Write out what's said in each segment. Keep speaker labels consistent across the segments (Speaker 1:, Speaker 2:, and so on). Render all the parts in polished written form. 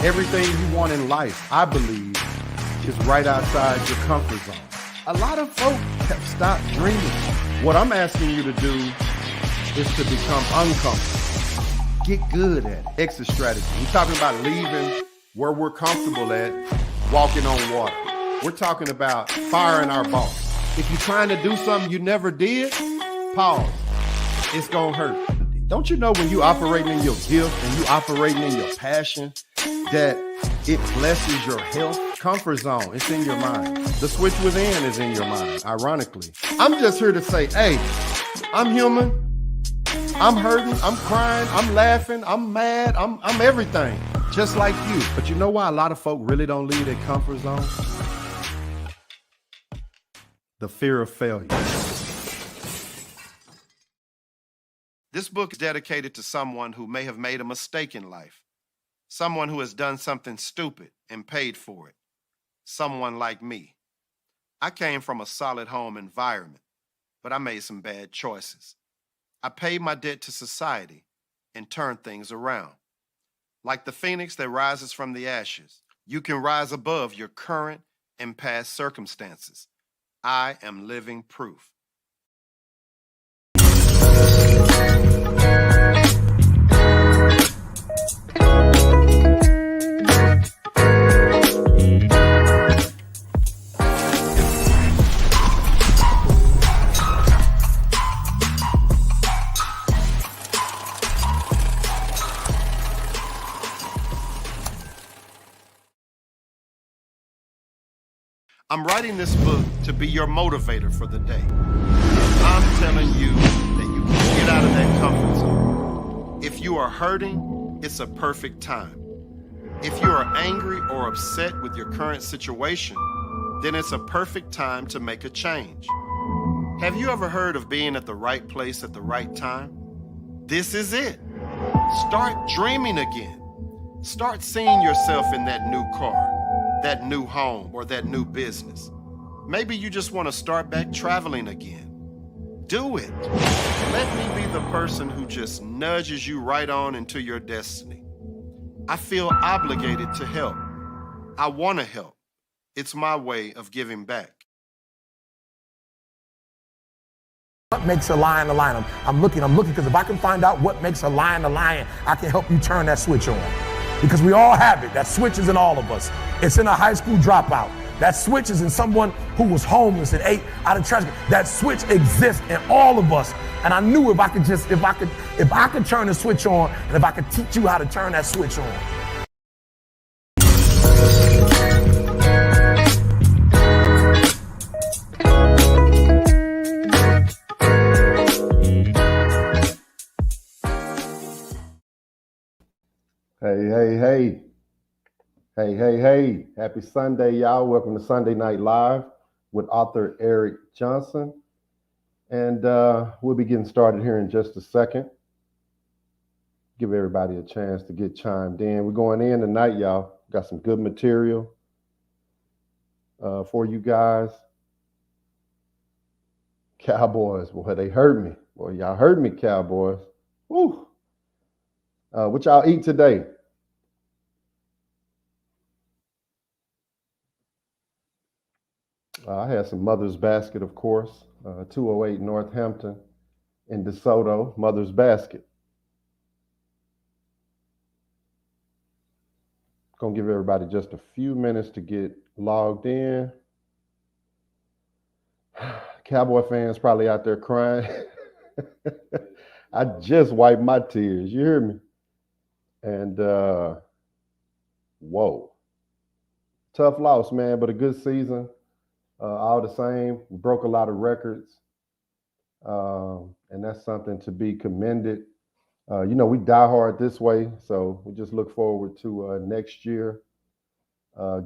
Speaker 1: Everything you want in life, I believe, is right outside your comfort zone. A lot of folk have stopped dreaming. What I'm asking you to do is to become uncomfortable. Get good at it. Exit strategy. We're talking about leaving where we're comfortable at, walking on water. We're talking about firing our boss. If you're trying to do something you never did, pause. It's gonna hurt. Don't you know when you operating in your gift and you operating in your passion, that it blesses your health? Comfort zone, it's in your mind. The switch within is in your mind, ironically. I'm just here to say, hey, I'm human. I'm hurting, I'm crying, I'm laughing, I'm mad, I'm everything, just like you. But you know why a lot of folk really don't leave their comfort zone? The fear of failure. This book is dedicated to someone who may have made a mistake in life, someone who has done something stupid and paid for it, someone like me. I came from a solid home environment, but I made some bad choices. I paid my debt to society and turned things around. Like the phoenix that rises from the ashes, you can rise above your current and past circumstances. I am living proof. I'm writing this book to be your motivator for the day. I'm telling you that you can get out of that comfort zone. If you are hurting, it's a perfect time. If you are angry or upset with your current situation, then it's a perfect time to make a change. Have you ever heard of being at the right place at the right time? This is it. Start dreaming again. Start seeing yourself in that new car, that new home, or that new business. Maybe you just want to start back traveling again. Do it. Let me be the person who just nudges you right on into your destiny. I feel obligated to help. I want to help. It's my way of giving back.
Speaker 2: What makes a lion a lion? I'm looking, because if I can find out what makes a lion, I can help you turn that switch on. Because we all have it. That switch is in all of us. It's in a high school dropout. That switch is in someone who was homeless and ate out of trash. That switch exists in all of us. And I knew if I could turn the switch on, and if I could teach you how to turn that switch on.
Speaker 1: Hey. Happy Sunday, y'all. Welcome to Sunday Night Live with author Eric Johnson. And we'll be getting started here in just a second. Give everybody a chance to get chimed in. We're going in tonight, y'all. Got some good material for you guys. Cowboys, boy, they hurt me. Boy, y'all hurt me, Cowboys. Woo. What y'all eat today? I had some Mother's Basket, of course, 208 Northampton in DeSoto, Mother's Basket. Gonna give everybody just a few minutes to get logged in. Cowboy fans probably out there crying. I just wiped my tears, you hear me? And whoa. Tough loss, man, but a good season. All the same, we broke a lot of records, and that's something to be commended. We die hard this way, so we just look forward to next year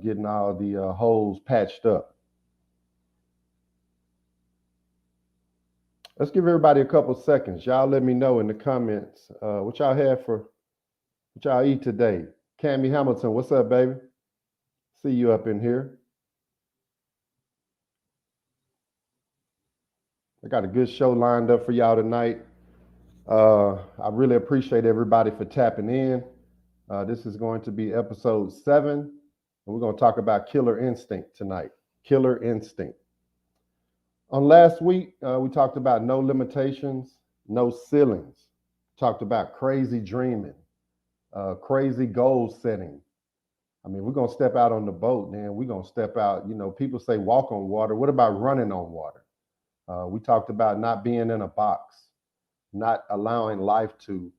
Speaker 1: getting all the holes patched up. Let's give everybody a couple seconds. Y'all let me know in the comments what y'all eat today. Cammie Hamilton, what's up, baby? See you up in here. I got a good show lined up for y'all tonight. I really appreciate everybody for tapping in. This is going to be episode 7, and we're going to talk about killer instinct tonight. Killer instinct. On last week, we talked about no limitations, no ceilings. Talked about crazy dreaming, crazy goal setting. I mean, we're going to step out on the boat, then we're going to step out. People say walk on water. What about running on water? We talked about not being in a box, not allowing life to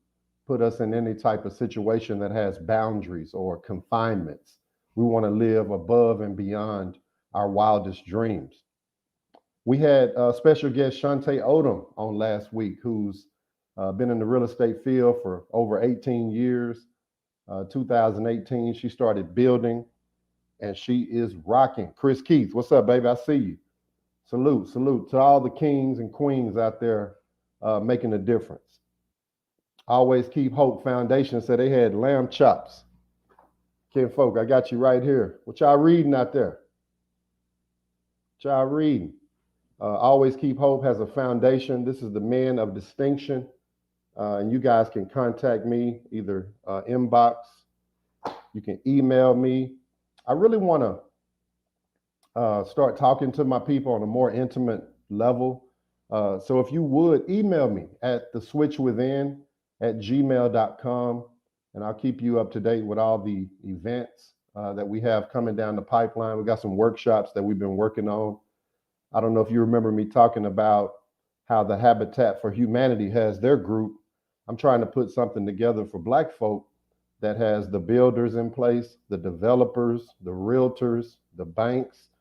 Speaker 1: put us in any type of situation that has boundaries or confinements. We want to live above and beyond our wildest dreams. We had special guest Shantae Odom on last week, who's been in the real estate field for over 18 years. 2018, she started building, and she is rocking. Chris Keith, what's up, baby? I see you. Salute to all the kings and queens out there making a difference. Always Keep Hope Foundation said they had lamb chops. Ken Folk, I got you right here. What y'all reading out there? What y'all reading? Always Keep Hope has a foundation. This is the Men of Distinction. And you guys can contact me, either inbox, you can email me. I really want to start talking to my people on a more intimate level. So if you would, email me at theswitchwithin@gmail.com, and I'll keep you up to date with all the events that we have coming down the pipeline. We got some workshops that we've been working on. I don't know if you remember me talking about how the Habitat for Humanity has their group. I'm trying to put something together for Black folk that has the builders in place, the developers, the realtors, the banks,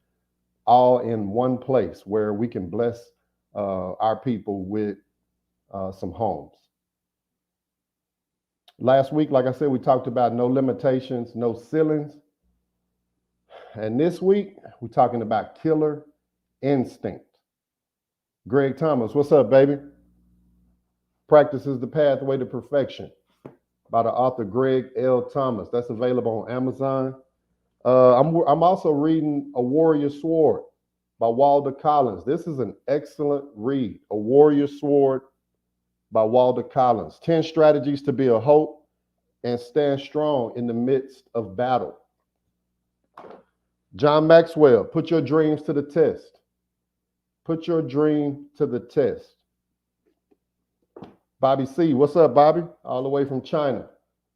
Speaker 1: all in one place where we can bless our people with some homes. Last week, like I said, we talked about no limitations, no ceilings. And this week, we're talking about killer instinct. Greg Thomas, what's up, baby? Practice is the Pathway to Perfection by the author Greg L. Thomas. That's available on Amazon. I'm also reading A Warrior Sword by Walter Collins. This is an excellent read. A Warrior Sword by Walter Collins. 10 strategies to build hope and stand strong in the midst of battle. John Maxwell, Put Your Dreams to the Test. Put your dream to the test. Bobby C, what's up, Bobby? All the way from China.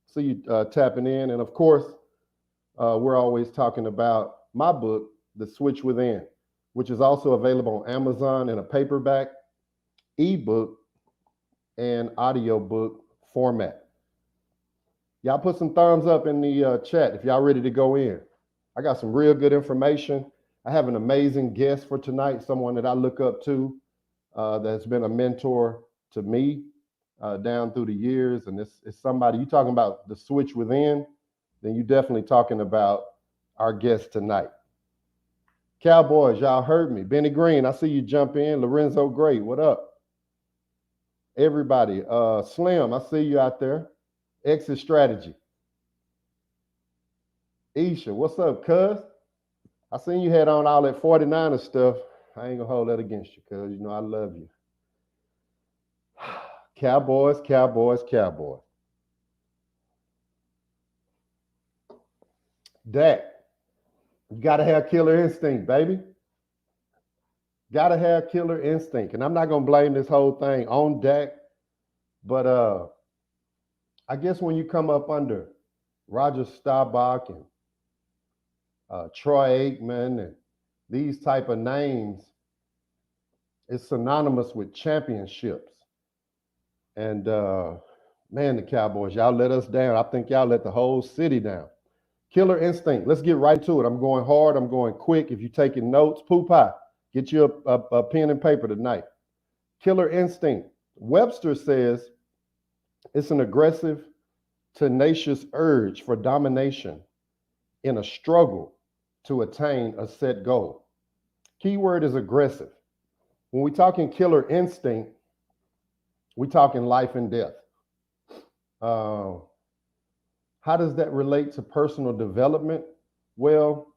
Speaker 1: See you tapping in. And of course, we're always talking about my book, The Switch Within, which is also available on Amazon in a paperback, ebook, and audiobook format. Y'all put some thumbs up in the chat if y'all ready to go in. I got some real good information. I have an amazing guest for tonight, someone that I look up to, that's been a mentor to me down through the years. And it's somebody, you talking about the switch within, then you definitely talking about our guest tonight. Cowboys, y'all heard me. Benny Green, I see you jump in. Lorenzo Gray, what up? Everybody, Slim, I see you out there. Exit Strategy. Isha, what's up, cuz? I seen you had on all that 49er stuff. I ain't gonna hold that against you, cuz you know I love you. Cowboys, Cowboys, Cowboys. Dak, you gotta have killer instinct, baby. Gotta have killer instinct. And I'm not gonna blame this whole thing on Dak, but I guess when you come up under Roger Staubach and Troy Aikman and these type of names, it's synonymous with championships. And man, the Cowboys, y'all let us down. I think y'all let the whole city down. Killer instinct. Let's get right to it. I'm going hard. I'm going quick. If you're taking notes, poo pie, get you a pen and paper tonight. Killer instinct. Webster says it's an aggressive, tenacious urge for domination in a struggle to attain a set goal. Keyword is aggressive. When we're talking killer instinct, we're talking life and death. How does that relate to personal development? Well,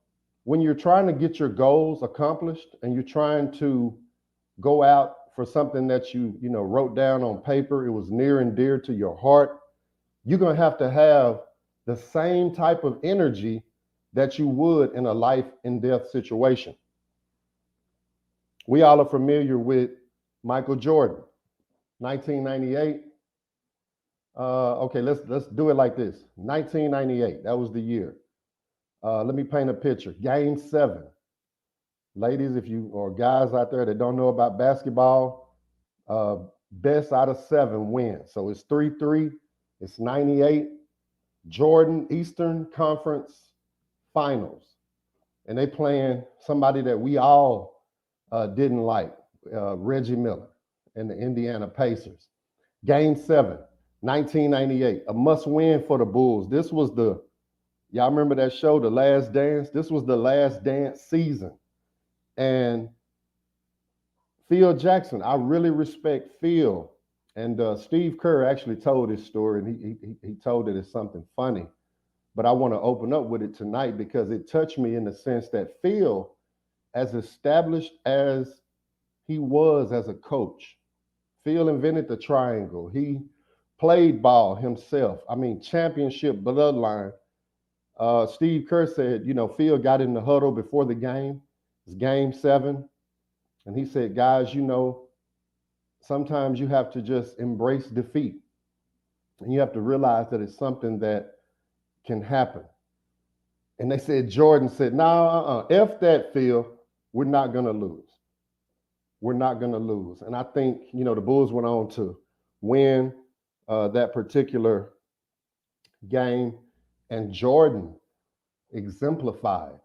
Speaker 1: when you're trying to get your goals accomplished and you're trying to go out for something that you wrote down on paper, it was near and dear to your heart, you're going to have the same type of energy that you would in a life and death situation. We all are familiar with Michael Jordan, 1998. Okay, let's do it like this. 1998, that was the year. Let me paint a picture. Game 7. Ladies, if you or guys out there that don't know about basketball, best out of 7 wins. So it's 3-3. It's 98. Jordan Eastern Conference Finals, and they playing somebody that we all didn't like, Reggie Miller and the Indiana Pacers. Game 7, 1998, a must-win for the Bulls. This was y'all remember that show, The Last Dance? This was the Last Dance season. And Phil Jackson, I really respect Phil. And Steve Kerr actually told his story, and he told it as something funny. But I want to open up with it tonight because it touched me in the sense that Phil, as established as he was as a coach, Phil invented the triangle. He played ball himself. I mean, championship bloodline. Steve Kerr said, Phil got in the huddle before the game. It's game 7. And he said, guys, sometimes you have to just embrace defeat. And you have to realize that it's something that can happen. And they said, Jordan said, no, F that, Phil. We're not going to lose. We're not going to lose. And I think, the Bulls went on to win that particular game. And Jordan exemplified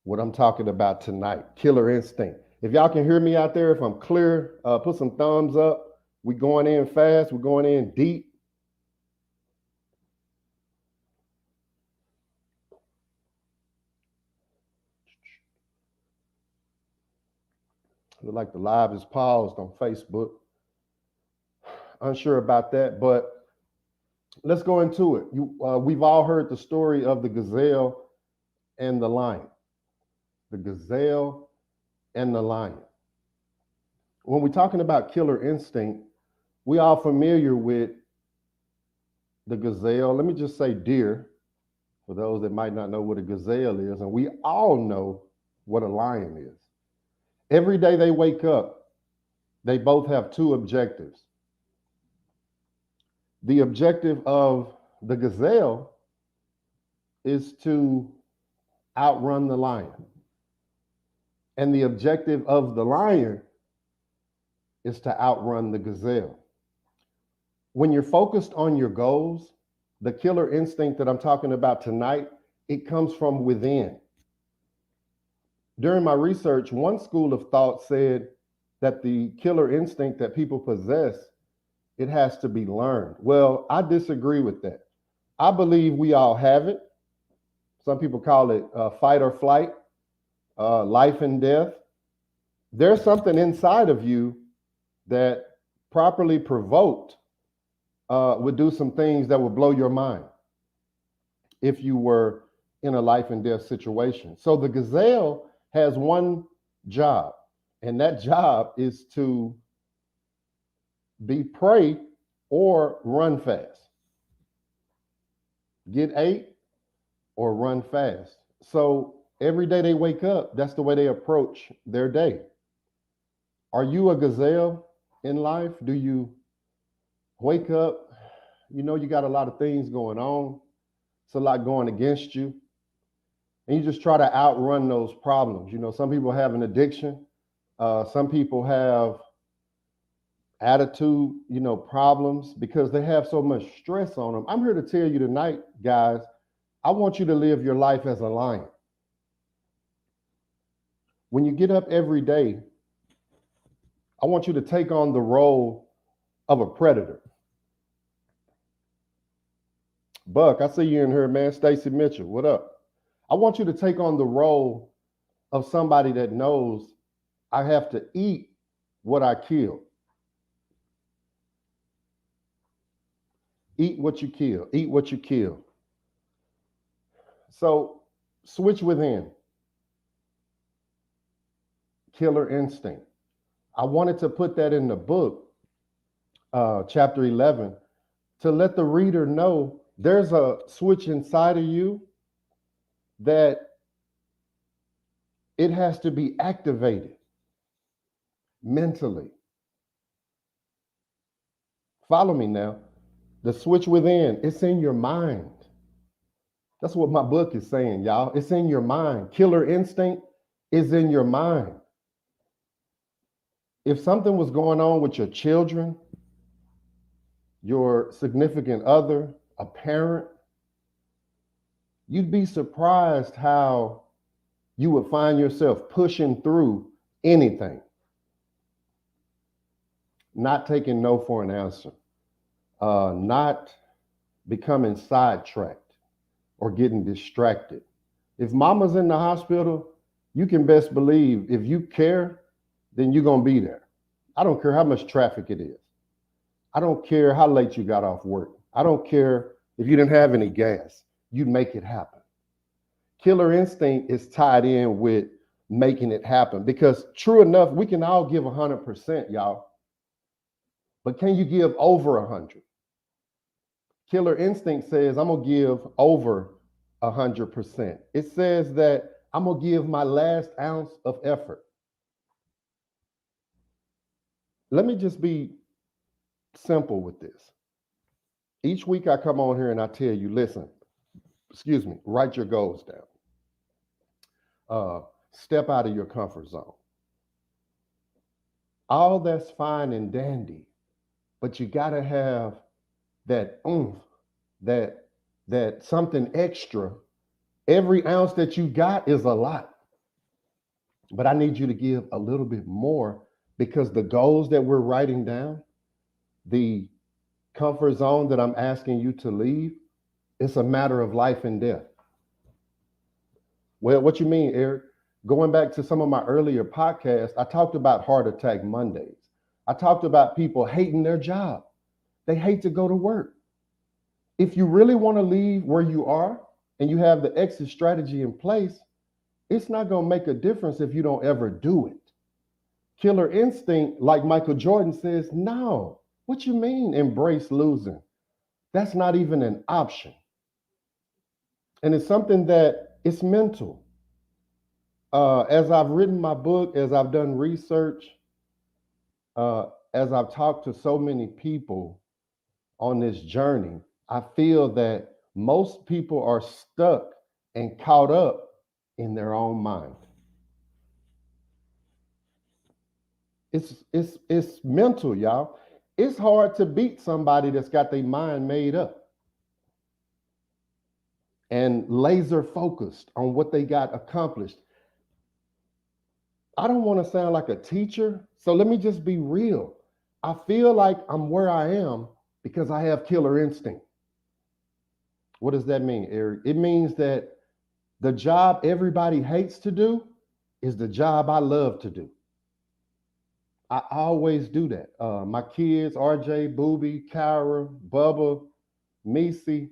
Speaker 1: what I'm talking about tonight, killer instinct. If y'all can hear me out there, if I'm clear, put some thumbs up. We're going in fast. We're going in deep. Look like the live is paused on Facebook. Unsure about that, but let's go into it. We've all heard the story of the gazelle and the lion. The gazelle and the lion. When we're talking about killer instinct, we all familiar with the gazelle. Let me just say deer, for those that might not know what a gazelle is, and we all know what a lion is. Every day they wake up, they both have 2 objectives. The objective of the gazelle is to outrun the lion. And the objective of the lion is to outrun the gazelle. When you're focused on your goals, the killer instinct that I'm talking about tonight, it comes from within. During my research, one school of thought said that the killer instinct that people possess, it has to be learned. Well, I disagree with that. I believe we all have it. Some people call it fight or flight, life and death. There's something inside of you that properly provoked would do some things that would blow your mind if you were in a life and death situation. So the gazelle has one job, and that job is to be prey or run fast. Get ate or run fast. So every day they wake up, that's the way they approach their day. Are you a gazelle in life? Do you wake up, you got a lot of things going on. It's a lot going against you. And you just try to outrun those problems. Some people have an addiction. Some people have attitude, problems because they have so much stress on them. I'm here to tell you tonight, guys, I want you to live your life as a lion. When you get up every day, I want you to take on the role of a predator. Buck, I see you in here, man. Stacy Mitchell, what up? I want you to take on the role of somebody that knows I have to eat what I kill. Eat what you kill. Eat what you kill. So switch within. Killer instinct. I wanted to put that in the book, chapter 11, to let the reader know There's a switch inside of you that it has to be activated mentally. Follow me now. The switch within, it's in your mind. That's what my book is saying, y'all. It's in your mind. Killer instinct is in your mind. If something was going on with your children, your significant other, a parent, you'd be surprised how you would find yourself pushing through anything, not taking no for an answer, not becoming sidetracked or getting distracted. If mama's in the hospital, you can best believe if you care, then you're going to be there. I don't care how much traffic it is. I don't care how late you got off work. I don't care if you didn't have any gas. You'd make it happen. Killer instinct is tied in with making it happen because true enough, we can all give 100%, y'all. But can you give over 100? Killer instinct says, I'm going to give over 100%. It says that I'm going to give my last ounce of effort. Let me just be simple with this. Each week I come on here and I tell you, listen, write your goals down. Step out of your comfort zone. All that's fine and dandy, but you got to have that oomph, that something extra. Every ounce that you got is a lot, but I need you to give a little bit more because the goals that we're writing down, the comfort zone that I'm asking you to leave, it's a matter of life and death. Well, what you mean, Eric? Going back to some of my earlier podcasts, I talked about Heart Attack Mondays. I talked about people hating their job. They hate to go to work. If you really want to leave where you are and you have the exit strategy in place, it's not going to make a difference if you don't ever do it. Killer instinct, like Michael Jordan says, no. What you mean embrace losing? That's not even an option. And it's something that it's mental. As I've written my book, as I've done research, as I've talked to so many people on this journey, I feel that most people are stuck and caught up in their own mind. It's mental, y'all. It's hard to beat somebody that's got their mind made up and laser focused on what they got accomplished. I don't want to sound like a teacher, so let me just be real. I feel like I'm where I am because I have killer instinct. What does that mean, Eric? It means that the job everybody hates to do is the job I love to do. I always do that. My kids, RJ, Booby, Kyra, Bubba, Missy,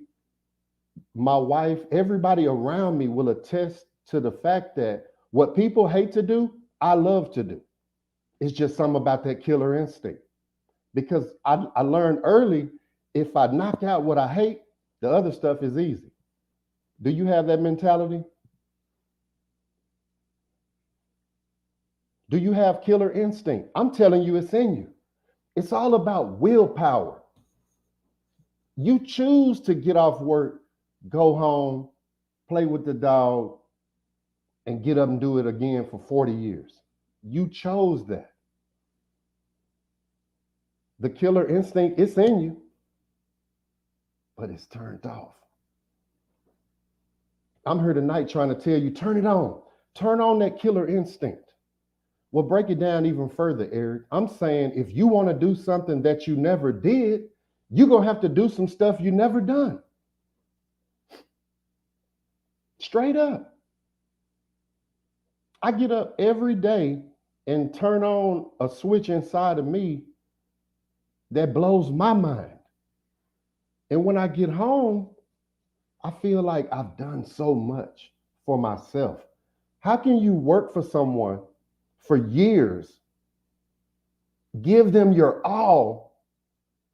Speaker 1: my wife, everybody around me will attest to the fact that what people hate to do, I love to do. It's just something about that killer instinct. Because I learned early, if I knock out what I hate, the other stuff is easy. Do you have that mentality? Do you have killer instinct? I'm telling you, it's in you. It's all about willpower. You choose to get off work, go home, play with the dog, and get up and do it again for 40 years. You chose that. The killer instinct, it's in you, but it's turned off. I'm here tonight trying to tell you, turn it on. Turn on that killer instinct. Well, break it down even further, Eric. I'm saying if you want to do something that you never did, you're going to have to do some stuff you never done. Straight up. I get up every day and turn on a switch inside of me that blows my mind. And when I get home, I feel like I've done so much for myself. How can you work for someone for years, give them your all,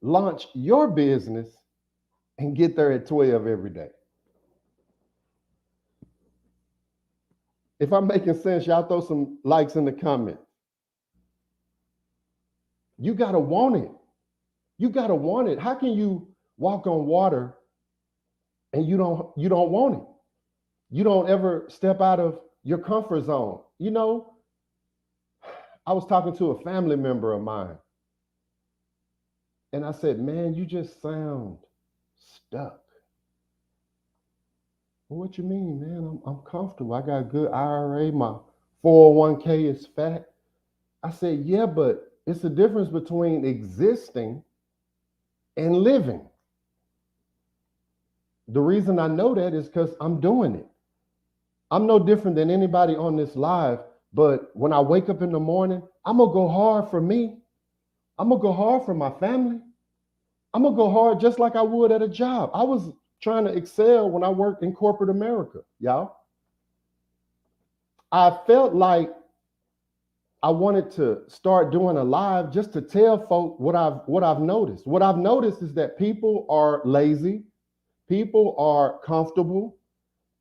Speaker 1: launch your business, and get there at 12 every day. If I'm making sense, y'all throw some likes in the comments. You gotta want it. You gotta want it. How can you walk on water and you don't want it? You don't ever step out of your comfort zone. You know, I was talking to a family member of mine, and I said, "Man, you just sound stuck." Well, what you mean, man? I'm comfortable. I got a good IRA. My 401k is fat. I said, yeah, but it's the difference between existing and living. The reason I know that is because I'm doing it. I'm no different than anybody on this live, but when I wake up in the morning, I'm going to go hard for me. I'm going to go hard for my family. I'm going to go hard just like I would at a job. I was trying to excel when I worked in corporate America, y'all. I felt like I wanted to start doing a live just to tell folk what I've noticed. What I've noticed is that people are lazy, people are comfortable,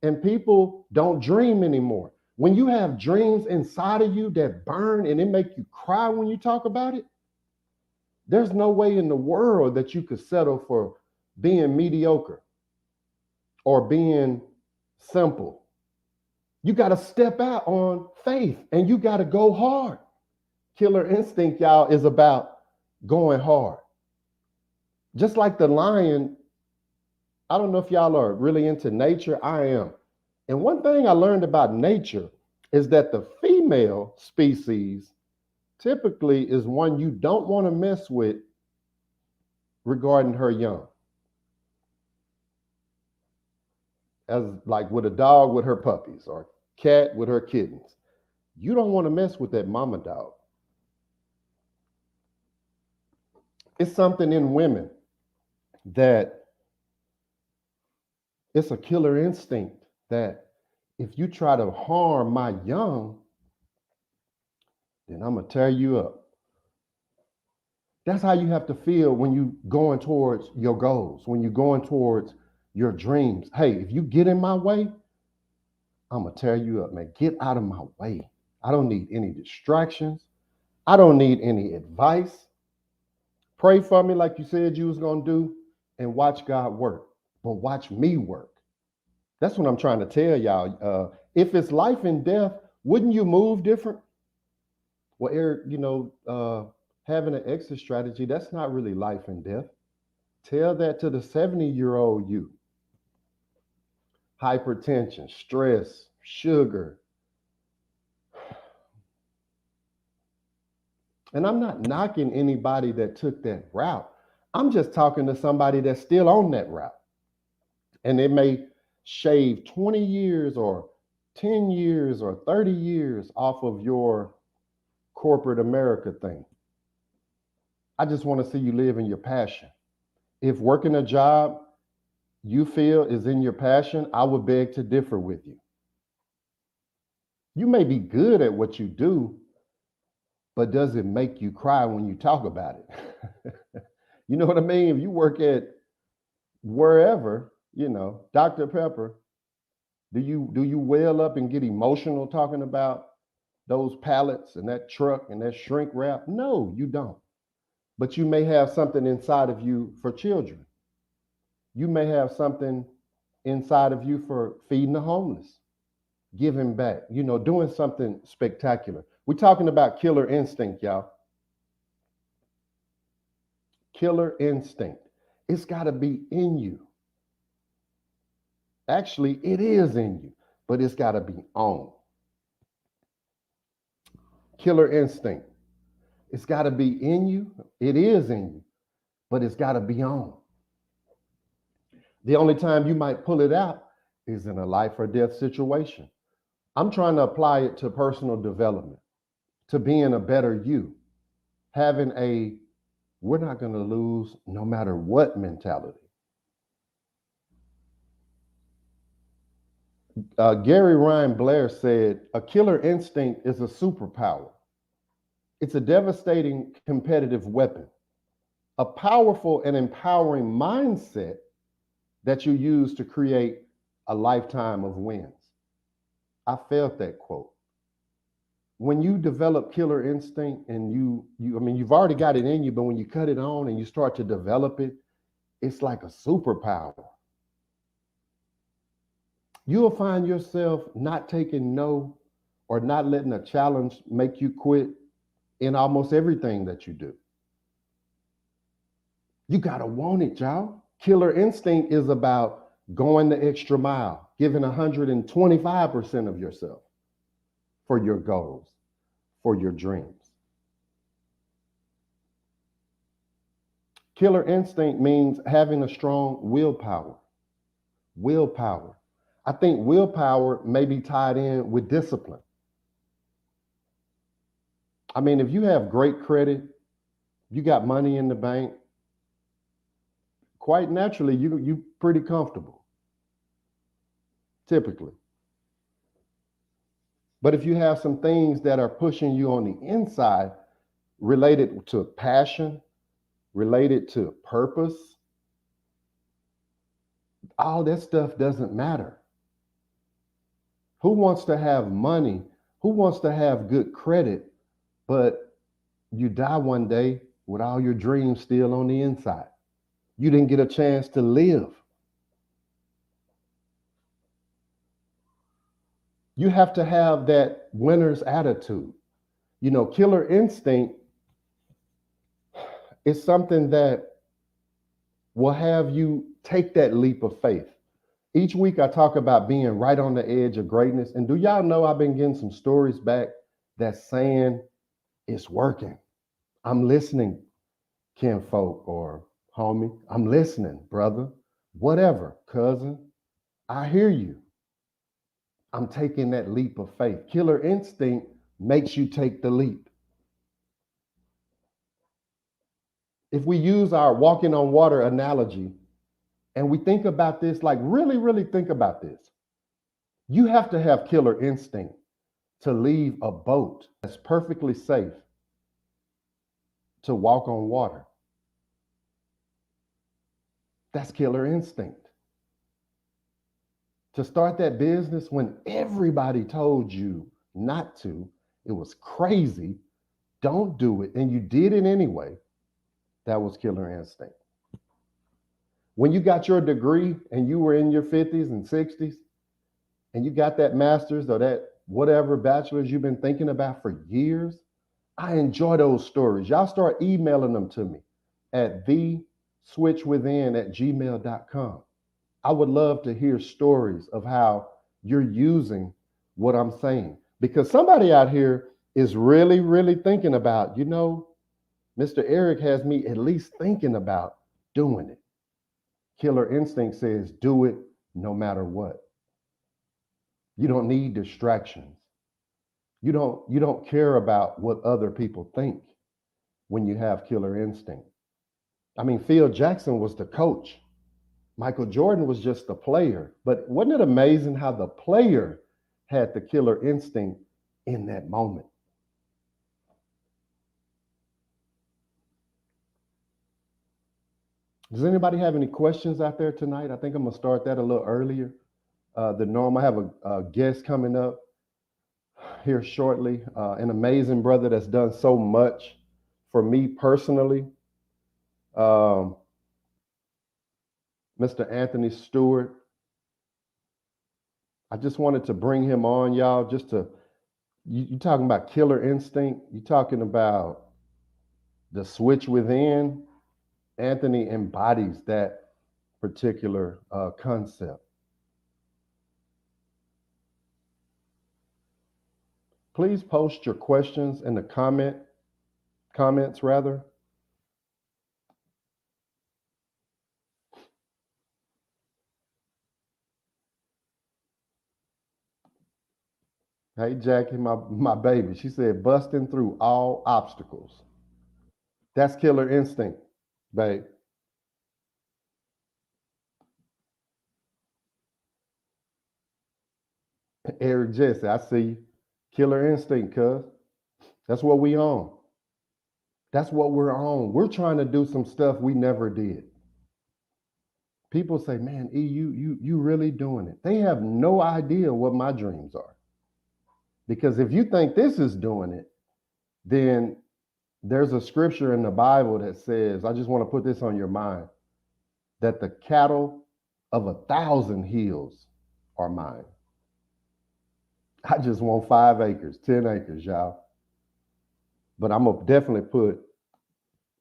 Speaker 1: and people don't dream anymore. When you have dreams inside of you that burn and it make you cry when you talk about it, there's no way in the world that you could settle for being mediocre or being simple. You got to step out on faith and you got to go hard. Killer instinct, y'all, is about going hard. Just like the lion, I don't know if y'all are really into nature. I am. And one thing I learned about nature is that the female species typically is one you don't want to mess with regarding her young. As like with a dog with her puppies or cat with her kittens. You don't want to mess with that mama dog. It's something in women that it's a killer instinct that if you try to harm my young, then I'm going to tear you up. That's how you have to feel when you going towards your goals, when you're going towards your dreams. Hey, if you get in my way, I'm going to tear you up, man. Get out of my way. I don't need any distractions. I don't need any advice. Pray for me like you said you was going to do and watch God work, but watch me work. That's what I'm trying to tell y'all. If it's life and death, wouldn't you move different? Well, Eric, having an exit strategy, that's not really life and death. Tell that to the 70-year-old you. Hypertension, stress, sugar. And I'm not knocking anybody that took that route. I'm just talking to somebody that's still on that route. And it may shave 20 years or 10 years or 30 years off of your corporate America thing. I just want to see you live in your passion. If working a job you feel is in your passion, I would beg to differ with you. You may be good at what you do, but does it make you cry when you talk about it? You know what I mean? If you work at wherever, Dr. Pepper, do you well up and get emotional talking about those pallets and that truck and that shrink wrap? No, you don't. But you may have something inside of you for children. You may have something inside of you for feeding the homeless, giving back, doing something spectacular. We're talking about killer instinct, y'all. Killer instinct. It's got to be in you. Actually, it is in you, but it's got to be on. Killer instinct. It's got to be in you. It is in you, but it's got to be on. The only time you might pull it out is in a life or death situation. I'm trying to apply it to personal development, to being a better you, having a we're not going to lose no matter what mentality. Gary Ryan Blair said, a killer instinct is a superpower. It's a devastating competitive weapon. A powerful and empowering mindset that you use to create a lifetime of wins. I felt that quote. When you develop killer instinct and I mean, you've already got it in you, but when you cut it on and you start to develop it, it's like a superpower. You'll find yourself not taking no or not letting a challenge make you quit in almost everything that you do. You gotta want it, y'all. Killer instinct is about going the extra mile, giving 125% of yourself for your goals, for your dreams. Killer instinct means having a strong willpower. Willpower. I think willpower may be tied in with discipline. I mean, if you have great credit, you got money in the bank, quite naturally, you pretty comfortable, typically. But if you have some things that are pushing you on the inside, related to passion, related to purpose, all that stuff doesn't matter. Who wants to have money? Who wants to have good credit, but you die one day with all your dreams still on the inside? You didn't get a chance to live. You have to have that winner's attitude. You know, killer instinct is something that will have you take that leap of faith. Each week I talk about being right on the edge of greatness. And do y'all know I've been getting some stories back that's saying it's working. I'm listening, kinfolk or homie. I'm listening, brother, whatever, cousin. I hear you. I'm taking that leap of faith. Killer instinct makes you take the leap. If we use our walking on water analogy and we think about this, like really, really think about this, you have to have killer instinct to leave a boat that's perfectly safe to walk on water. That's killer instinct. To start that business when everybody told you not to, it was crazy, don't do it, and you did it anyway, that was killer instinct. When you got your degree and you were in your 50s and 60s, and you got that master's or that whatever bachelor's you've been thinking about for years, I enjoy those stories. Y'all start emailing them to me at theswitchwithin@gmail.com. I would love to hear stories of how you're using what I'm saying, because somebody out here is really, really thinking about, Mr. Eric has me at least thinking about doing it. Killer instinct says, do it no matter what. You don't need distractions. You don't care about what other people think when you have killer instinct. I mean, Phil Jackson was the coach. Michael Jordan was just the player. But wasn't it amazing how the player had the killer instinct in that moment? Does anybody have any questions out there tonight? I think I'm gonna start that a little earlier than normal. I have a guest coming up here shortly, an amazing brother that's done so much for me personally. Mr. Anthony Stewart. I just wanted to bring him on, y'all, just to, you talking about killer instinct, you talking about the switch within. Anthony embodies that particular concept. Please post your questions in the comments rather. Hey, Jackie, my baby. She said, busting through all obstacles. That's killer instinct, babe. Eric Jesse, I see you. Killer instinct, cuz. That's what we on. That's what we're on. We're trying to do some stuff we never did. People say, man, E, you really doing it. They have no idea what my dreams are. Because if you think this is doing it, then there's a scripture in the Bible that says, I just want to put this on your mind, that the cattle of 1,000 hills are mine. I just want 5 acres, 10 acres, y'all. But I'm going to definitely put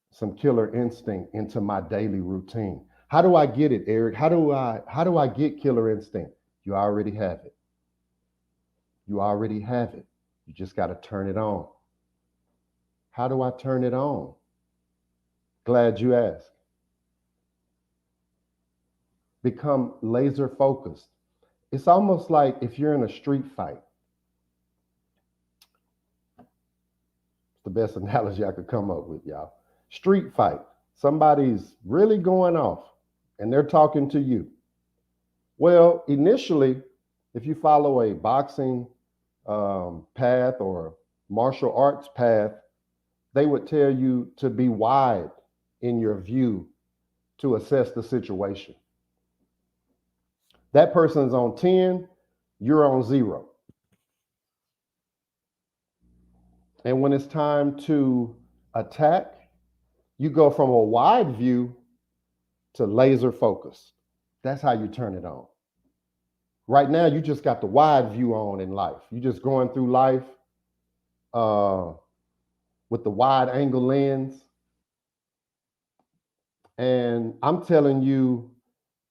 Speaker 1: some killer instinct into my daily routine. How do I get it, Eric? How do I get killer instinct? You already have it. You already have it. You just got to turn it on. How do I turn it on? Glad you asked. Become laser focused. It's almost like if you're in a street fight. It's the best analogy I could come up with, y'all. Street fight. Somebody's really going off and they're talking to you. Well, initially, if you follow a boxing path or martial arts path, they would tell you to be wide in your view to assess the situation. That person's on 10, you're on 0. And when it's time to attack, you go from a wide view to laser focus. That's how you turn it on. Right now, you just got the wide view on in life. You're just going through life with the wide angle lens. And I'm telling you,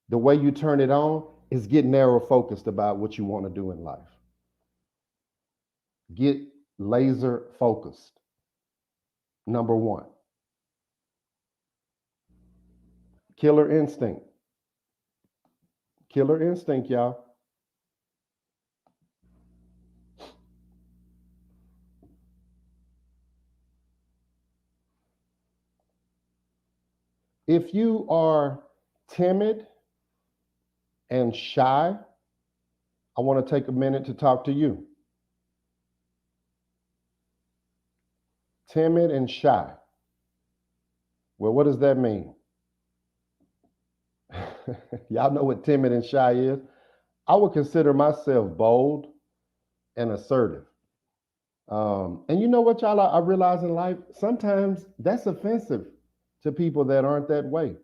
Speaker 1: the way you turn it on is get narrow focused about what you want to do in life. Get laser focused. Number 1. Killer instinct. Killer instinct, y'all. If you are timid and shy, I want to take a minute to talk to you. Timid and shy. Well, what does that mean? Y'all know what timid and shy is. I would consider myself bold and assertive. And you know what, y'all, I realize in life, sometimes that's offensive to people that aren't that way.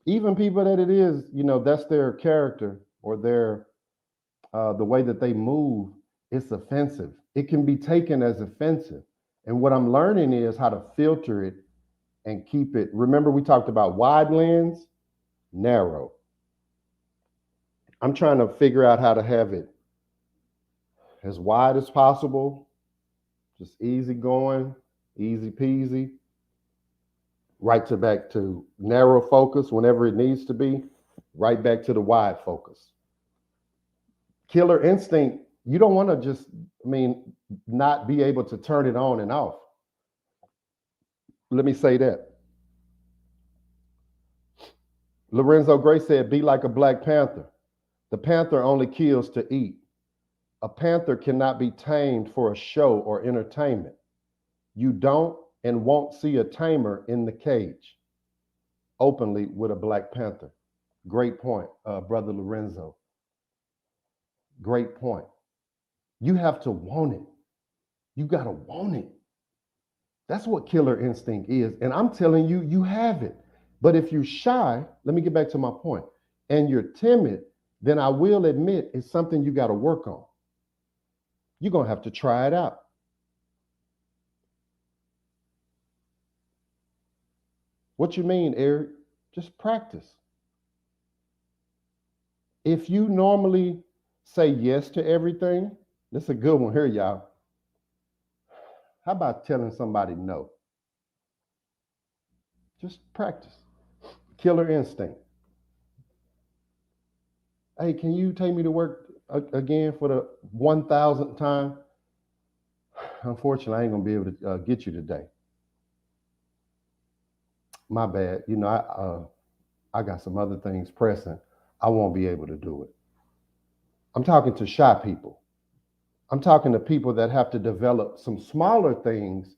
Speaker 1: Even people that it is, that's their character or their the way that they move, it's offensive. It can be taken as offensive. And what I'm learning is how to filter it and keep it. Remember, we talked about wide lens, narrow. I'm trying to figure out how to have it as wide as possible, just easy going, easy peasy, right to back to narrow focus whenever it needs to be, right back to the wide focus. Killer instinct, you don't want to just, not be able to turn it on and off. Let me say that. Lorenzo Gray said, be like a Black Panther. The panther only kills to eat. A panther cannot be tamed for a show or entertainment. You don't and won't see a tamer in the cage openly with a Black Panther. Great point, Brother Lorenzo. Great point. You have to want it. You got to want it. That's what killer instinct is. And I'm telling you, you have it. But if you're shy, let me get back to my point, and you're timid, then I will admit it's something you got to work on. You're going to have to try it out. What you mean, Eric? Just practice. If you normally say yes to everything, this is a good one here, y'all. How about telling somebody no? Just practice. Killer instinct. Hey, can you take me to work again for the 1,000th time? Unfortunately, I ain't gonna be able to get you today. My bad. I got some other things pressing. I won't be able to do it. I'm talking to shy people. I'm talking to people that have to develop some smaller things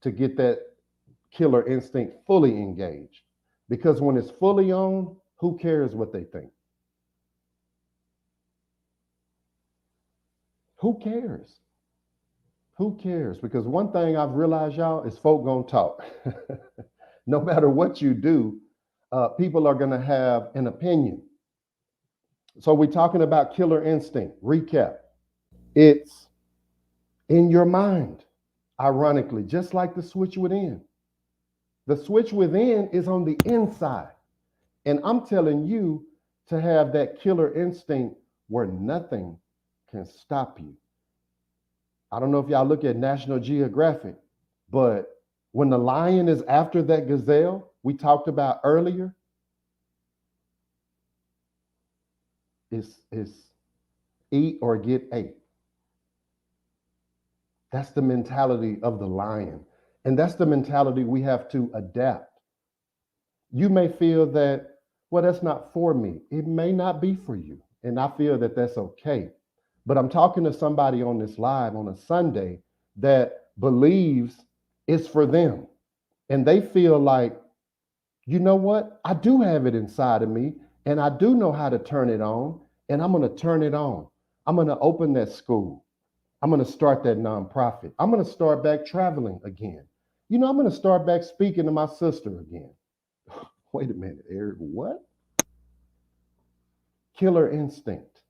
Speaker 1: to get that killer instinct fully engaged. Because when it's fully on, Who cares what they think? Who cares? Who cares? Because one thing I've realized, y'all, is folk gonna talk. No matter what you do, people are gonna have an opinion. So we're talking about killer instinct. Recap. It's in your mind, ironically, just like the switch within. The switch within is on the inside. And I'm telling you to have that killer instinct where nothing can stop you. I don't know if y'all look at National Geographic, but when the lion is after that gazelle we talked about earlier, it's eat or get ate. That's the mentality of the lion. And that's the mentality we have to adapt. You may feel that, well, that's not for me. It may not be for you. And I feel that that's okay. But I'm talking to somebody on this live on a Sunday that believes it's for them. And they feel like, you know what? I do have it inside of me, and I do know how to turn it on, and I'm going to turn it on. I'm going to open that school. I'm going to start that nonprofit. I'm going to start back traveling again. You know, I'm going to start back speaking to my sister again. Wait a minute, Eric, what? Killer instinct.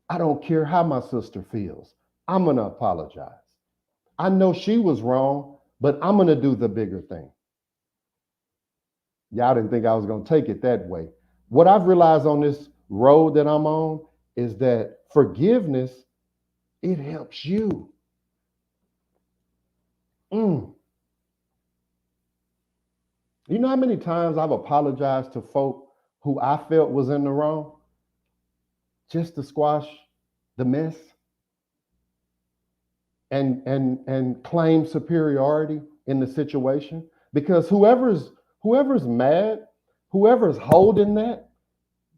Speaker 1: I don't care how my sister feels. I'm going to apologize. I know she was wrong, but I'm going to do the bigger thing. Y'all didn't think I was going to take it that way. What I've realized on this road that I'm on is that forgiveness, it helps you. You know how many times I've apologized to folk who I felt was in the wrong just to squash the mess and claim superiority in the situation? Because whoever's mad, whoever's holding that,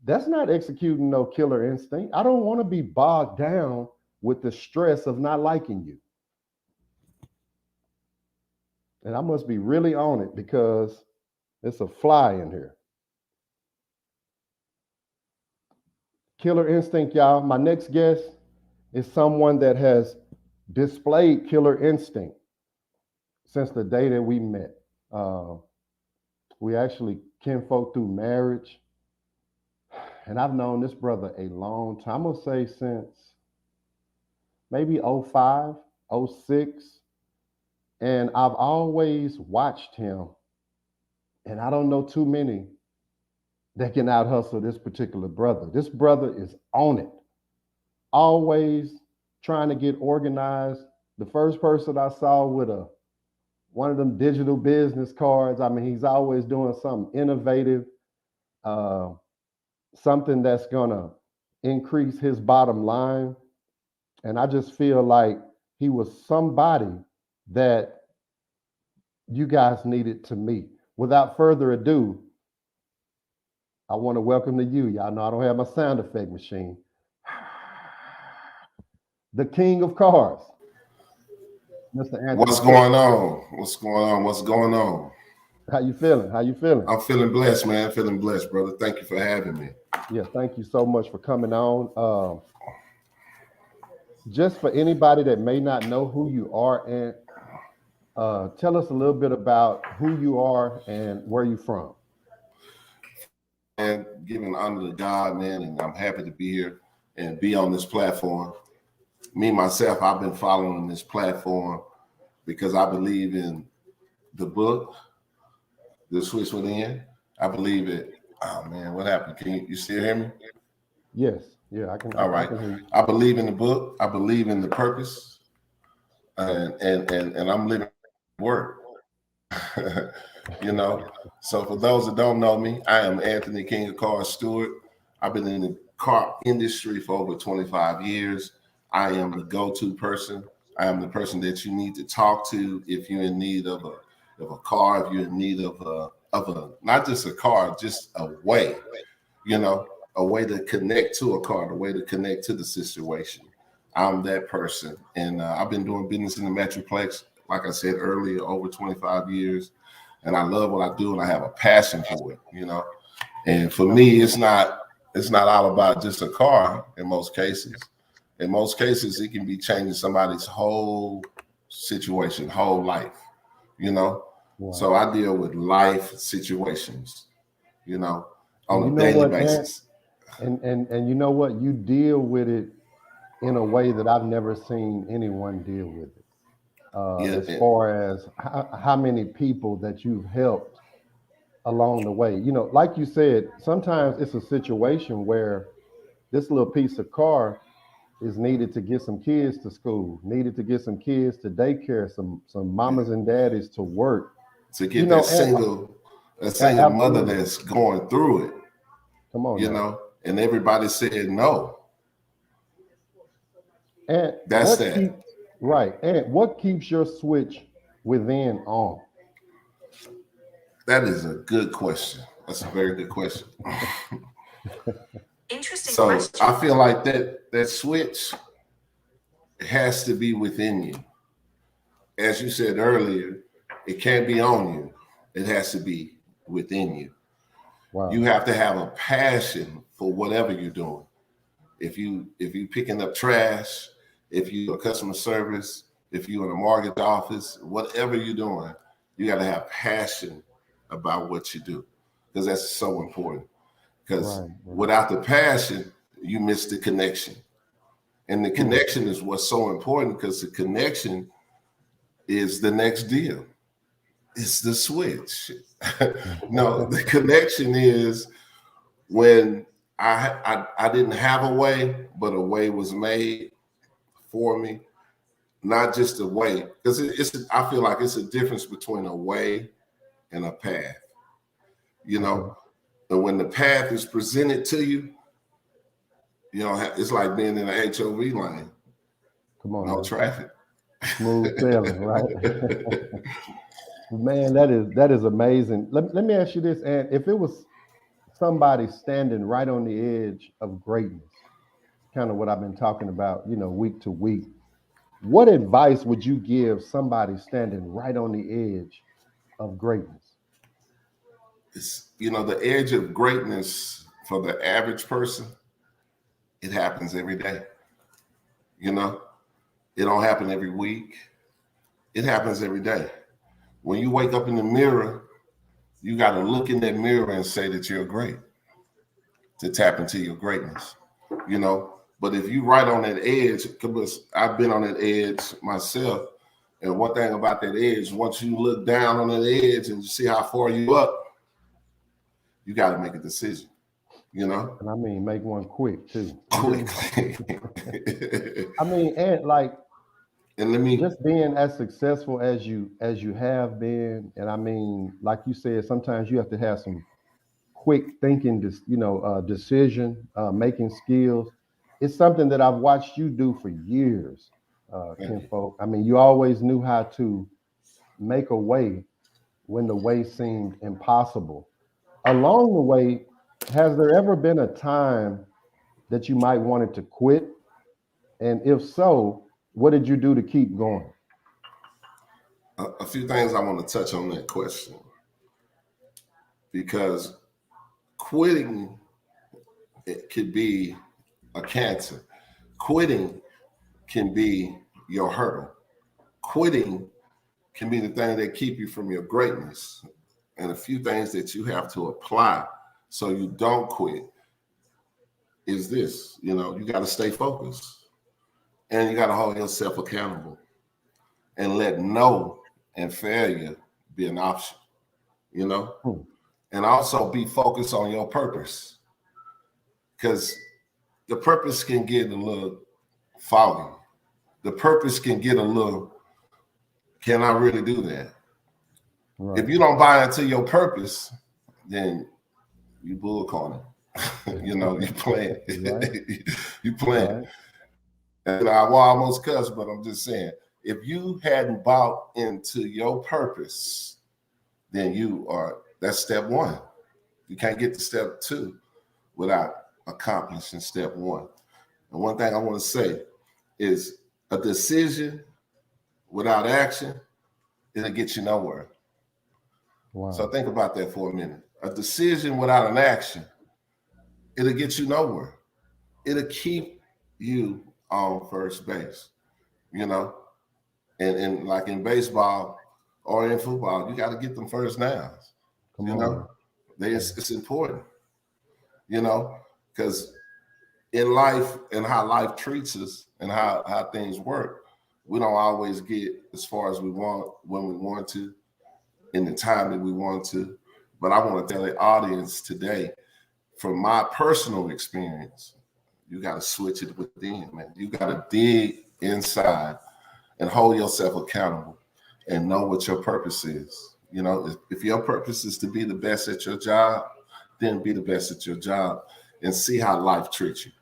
Speaker 1: that's not executing no killer instinct. I don't want to be bogged down with the stress of not liking you. And I must be really on it because there's a fly in here. Killer instinct, y'all. My next guest is someone that has displayed killer instinct since the day that we met. We actually kinfolk through marriage. And I've known this brother a long time. I'm going to say since maybe 05, 06. And I've always watched him. And I don't know too many that can out hustle this particular brother. This brother is on it. Always trying to get organized. The first person I saw with one of them digital business cards. I mean, he's always doing something innovative, something that's gonna increase his bottom line. And I just feel like he was somebody that you guys needed to meet. Without further ado, I want to welcome to you. Y'all know I don't have my sound effect machine. The king of cars, Mr. Anthony.
Speaker 3: What's going on? What's going on? What's going on?
Speaker 1: How you feeling? How you feeling?
Speaker 3: I'm feeling blessed, man. Feeling blessed, brother. Thank you for having me.
Speaker 1: Yeah, thank you so much for coming on. Just for anybody that may not know who you are, and tell us a little bit about who you are and where you're from.
Speaker 3: And giving honor to God, man, and I'm happy to be here and be on this platform. Me, myself, I've been following this platform because I believe in the book, The Switch Within. I believe it. Oh, man, what happened? Can you still hear me?
Speaker 1: Yes. Yeah, I can.
Speaker 3: All right. I believe in the book. I believe in the purpose. And I'm living work. You know, so for those that don't know me, I am Anthony King of Cars Stewart. I've been in the car industry for over 25 years. I am the go-to person. I am the person that you need to talk to if you're in need of a car, if you're in need of a not just a car, just a way, you know, a way to connect to a car, a way to connect to the situation. I'm that person, and I've been doing business in the Metroplex, like I said earlier, over 25 years. And I love what I do, and I have a passion for it, you know. And for me, it's not all about just a car in most cases. In most cases, it can be changing somebody's whole situation, whole life, you know?
Speaker 1: Wow.
Speaker 3: So I deal with life situations, you know, on
Speaker 1: And
Speaker 3: a daily basis.
Speaker 1: And you know what? You deal with it in a way that I've never seen anyone deal with it. As far as how many people that you've helped along the way. You know, like you said, sometimes it's a situation where this little piece of car is needed to get some kids to school, needed to get some kids to daycare, some mamas and daddies to work.
Speaker 3: To get that single mother
Speaker 1: absolutely.
Speaker 3: that's going through it,
Speaker 1: Come on,
Speaker 3: you
Speaker 1: now.
Speaker 3: know, and everybody said no.
Speaker 1: And
Speaker 3: That's that.
Speaker 1: Right. And what keeps your switch within on?
Speaker 3: That is a good question. That's a very good question.
Speaker 4: Interesting
Speaker 3: So
Speaker 4: question.
Speaker 3: I feel like that switch has to be within you. As you said earlier, it can't be on you. It has to be within you.
Speaker 1: Wow.
Speaker 3: You have to have a passion for whatever you're doing. If you picking up trash, if you're a customer service, if you're in a mortgage office, whatever you're doing, you got to have passion about what you do, because that's so important. Because without the passion, you miss the connection. And the connection is what's so important, because the connection is the next deal. It's the switch. No, the connection is when I didn't have a way, but a way was made for me. Not just a way, because I feel like it's a difference between a way and a path. You know, and when the path is presented to you, you know, it's like being in an HOV lane.
Speaker 1: Come on,
Speaker 3: no
Speaker 1: man.
Speaker 3: traffic.
Speaker 1: Smooth sailing, right? Man, that is amazing. Let me ask you this, and if it was somebody standing right on the edge of greatness, kind of what I've been talking about, you know, week to week, what advice would you give somebody standing right on the edge of greatness?
Speaker 3: It's, you know, the edge of greatness for the average person, it happens every day. You know, it don't happen every week. It happens every day. When you wake up in the mirror, you got to look in that mirror and say that you're great, to tap into your greatness, you know. But if you right on that edge, because I've been on that edge myself, and one thing about that edge, once you look down on that edge and you see how far you up, you got to make a decision, you know.
Speaker 1: And I mean, make one quick too.
Speaker 3: Quickly.
Speaker 1: I mean, and like,
Speaker 3: and let me
Speaker 1: just being as successful as you have been, and I mean, like you said, sometimes you have to have some quick thinking, decision making skills. It's something that I've watched you do for years, Kinfolk. I mean, you always knew how to make a way when the way seemed impossible. Along the way, has there ever been a time that you might wanted to quit? And if so, what did you do to keep going?
Speaker 3: a few things I want to touch on that question, because quitting, it could be a cancer. Quitting can be your hurdle. Quitting can be the thing that keep you from your greatness. And a few things that you have to apply so you don't quit is this: you know, you got to stay focused, and you got to hold yourself accountable, and let no and failure be an option, you know. And also be focused on your purpose, because the purpose can get a little foggy. The purpose can get a little, can I really do that? Right. If you don't buy into your purpose, then you bull corner. You know, you playing. Right. You playing. Right. And I will almost cuss, but I'm just saying, if you hadn't bought into your purpose, then that's step one. You can't get to step two without accomplishing step one. And one thing I want to say is, a decision without action, it'll get you nowhere. Wow. So think about that for a minute. A decision without an action, it'll get you nowhere. It'll keep you on first base, you know. And like in baseball or in football, you got to get them first downs.
Speaker 1: Come
Speaker 3: you
Speaker 1: on,
Speaker 3: know, it's important, you know, because in life and how life treats us and how things work, we don't always get as far as we want when we want to, in the time that we want to. But I want to tell the audience today, from my personal experience, you got to switch it within, man. You got to dig inside and hold yourself accountable and know what your purpose is. You know, if your purpose is to be the best at your job, then be the best at your job and see how life treats you.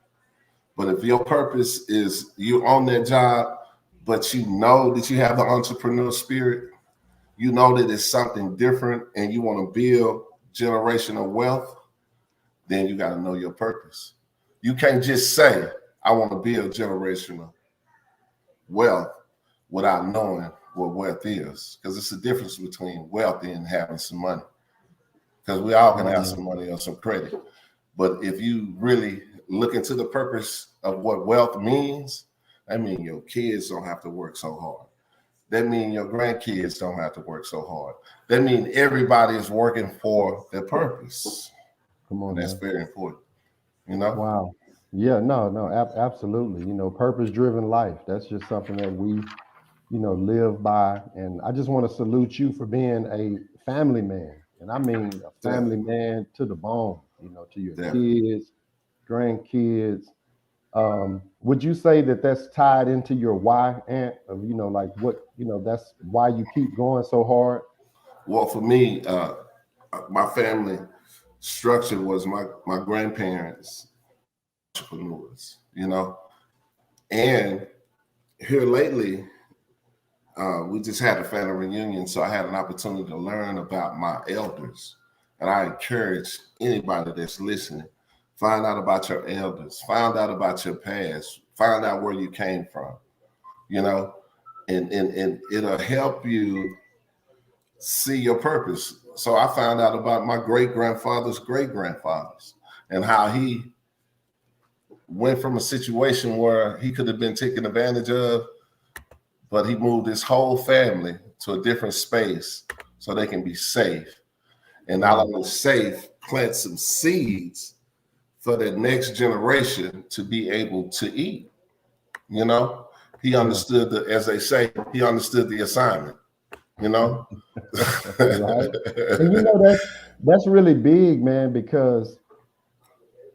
Speaker 3: But if your purpose is you on that job, but you know that you have the entrepreneur spirit, you know that it's something different and you want to build generational wealth, then you got to know your purpose. You can't just say, I want to build generational wealth without knowing what wealth is, because it's the difference between wealthy and having some money, because we all can have some money or some credit. But if you really look into the purpose of what wealth means, that means your kids don't have to work so hard. That means your grandkids don't have to work so hard. That means everybody is working for their purpose.
Speaker 1: come on.
Speaker 3: And that's very important, you know?
Speaker 1: Wow. Yeah, no, absolutely. You know, purpose-driven life. That's just something that we, you know, live by. And I just want to salute you for being a family man. And I mean a family man to the bone, you know, to your kids, grandkids. Would you say that that's tied into your why, Ant? Of, you know, like what, you know, that's why you keep going so hard?
Speaker 3: Well, for me, my family structure was my grandparents, entrepreneurs, you know. And here lately, we just had a family reunion, so I had an opportunity to learn about my elders. And I encourage anybody that's listening, find out about your elders, find out about your past, find out where you came from, you know, and it'll help you see your purpose. So I found out about my great-grandfather's great-grandfathers and how he went from a situation where he could have been taken advantage of, but he moved his whole family to a different space so they can be safe. And not only safe, plant some seeds for the next generation to be able to eat. You know, he understood as they say, he understood the assignment, you know?
Speaker 1: Right. And you know, that's really big, man, because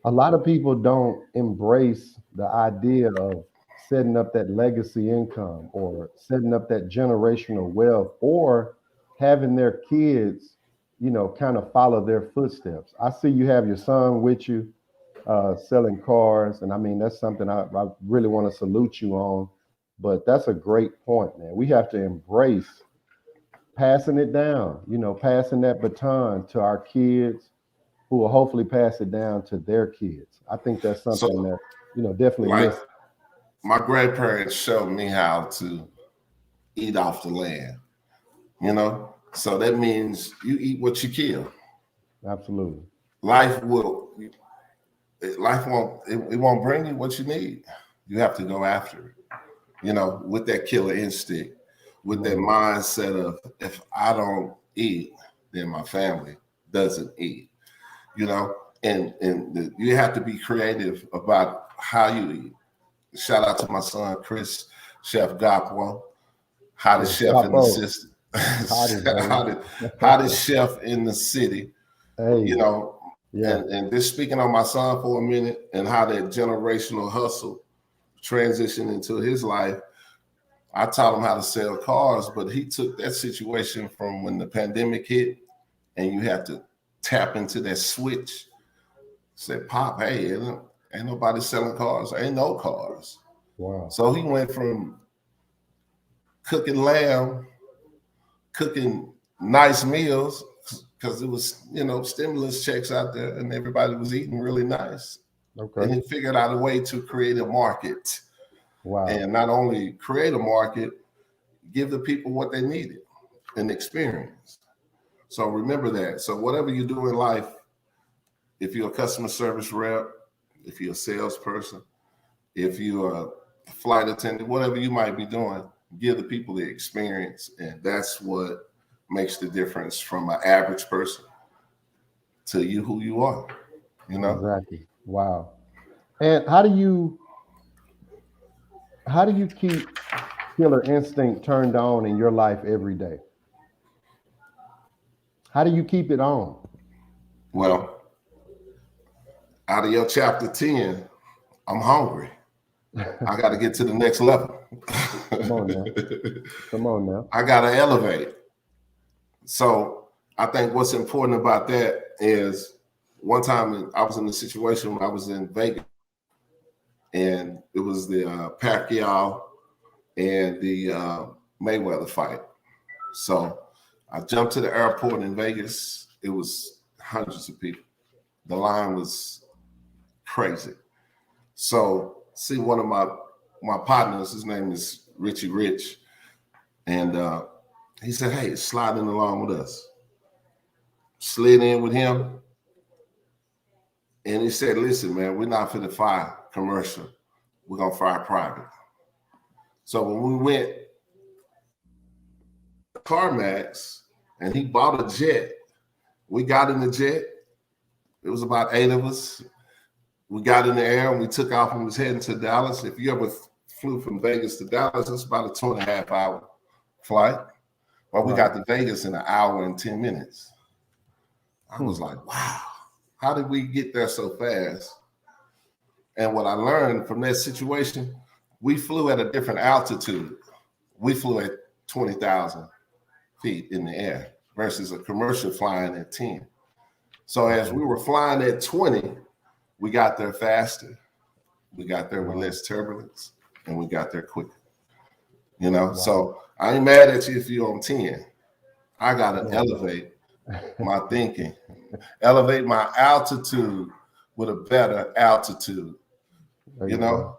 Speaker 1: a lot of people don't embrace the idea of setting up that legacy income or setting up that generational wealth or having their kids, you know, kind of follow their footsteps. I see you have your son with you, selling cars. And I mean, that's something I really want to salute you on. But that's a great point, man. We have to embrace passing it down, you know, passing that baton to our kids who will hopefully pass it down to their kids. I think that's something that, you know, definitely
Speaker 3: like my grandparents showed me how to eat off the land, you know? So that means you eat what you kill.
Speaker 1: Absolutely.
Speaker 3: Life won't, it won't bring you what you need. You have to go after it, you know, with that killer instinct, with that mindset of, if I don't eat, then my family doesn't eat, you know? And you have to be creative about how you eat. Shout out to my son, Chris, Chef Gakwa, hottest chef in the system. Hottest chef in the city, you know. And just speaking on my son for a minute and how that generational hustle transitioned into his life, I taught him how to sell cars, but he took that situation from when the pandemic hit and you have to tap into that switch. Said, Pop, hey, ain't nobody selling cars. Ain't no cars.
Speaker 1: Wow.
Speaker 3: So he went from cooking lamb, cooking nice meals, because it was, you know, stimulus checks out there and everybody was eating really nice.
Speaker 1: Okay.
Speaker 3: And he figured out a way to create a market.
Speaker 1: Wow.
Speaker 3: And not only create a market, give the people what they needed and experience. So remember that. So whatever you do in life, if you're a customer service rep, if you're a salesperson, if you're a flight attendant, whatever you might be doing, give the people the experience. And that's what makes the difference from an average person to you who you are, you know?
Speaker 1: Exactly. Wow. And how do you keep killer instinct turned on in your life every day? How do you keep it on?
Speaker 3: Well, out of your chapter 10, I'm hungry. I got to get to the next level.
Speaker 1: Come on now. Come on now.
Speaker 3: I got to elevate. So I think what's important about that is one time I was in a situation when I was in Vegas, and it was the Pacquiao and the Mayweather fight. So I jumped to the airport in Vegas. It was hundreds of people. The line was crazy. So see one of my partners, his name is Richie Rich, and he said, hey, slide in along with us. Slid in with him, and he said, listen, man, we're not finna fly commercial. We're gonna fly private. So when we went CarMax and he bought a jet, we got in the jet. It was about 8 of us. We got in the air and we took off and was heading to Dallas. If you ever flew from Vegas to Dallas, it's about a 2.5 hour flight. Well, we got to Vegas in 1 hour and 10 minutes. I was like, wow, how did we get there so fast? And what I learned from that situation, we flew at a different altitude. We flew at 20,000 feet in the air versus a commercial flying at 10. So as we were flying at 20, we got there faster. We got there with less turbulence, and we got there quicker. You know, so I ain't mad at you if you're on 10. I got to elevate my thinking, elevate my altitude with a better altitude. You know,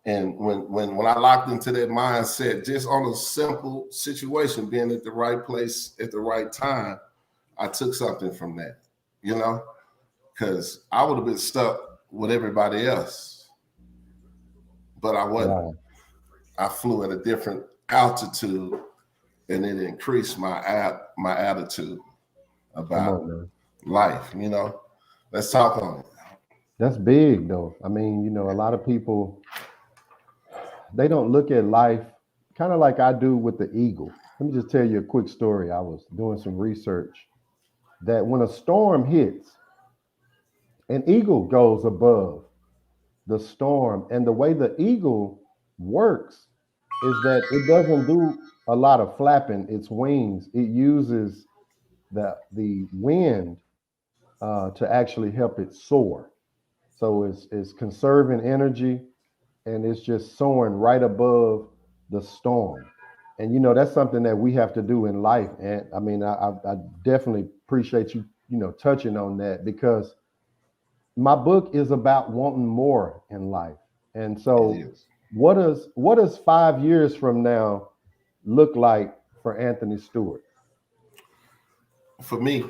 Speaker 3: and when I locked into that mindset, just on a simple situation, being at the right place at the right time, I took something from that, you know, because I would have been stuck with everybody else, but I wasn't.
Speaker 1: Wow.
Speaker 3: I flew at a different altitude, and it increased my attitude about life. You know, let's talk on it.
Speaker 1: That's big, though. I mean, you know, a lot of people, they don't look at life kind of like I do with the eagle. Let me just tell you a quick story. I was doing some research that when a storm hits, an eagle goes above the storm. And the way the eagle works is that it doesn't do a lot of flapping its wings. It uses the wind to actually help it soar. So it's conserving energy, and it's just soaring right above the storm. And you know, that's something that we have to do in life. And I mean, I definitely appreciate you, you know, touching on that, because my book is about wanting more in life. And so what does 5 years from now look like for Anthony Stewart?
Speaker 3: For me,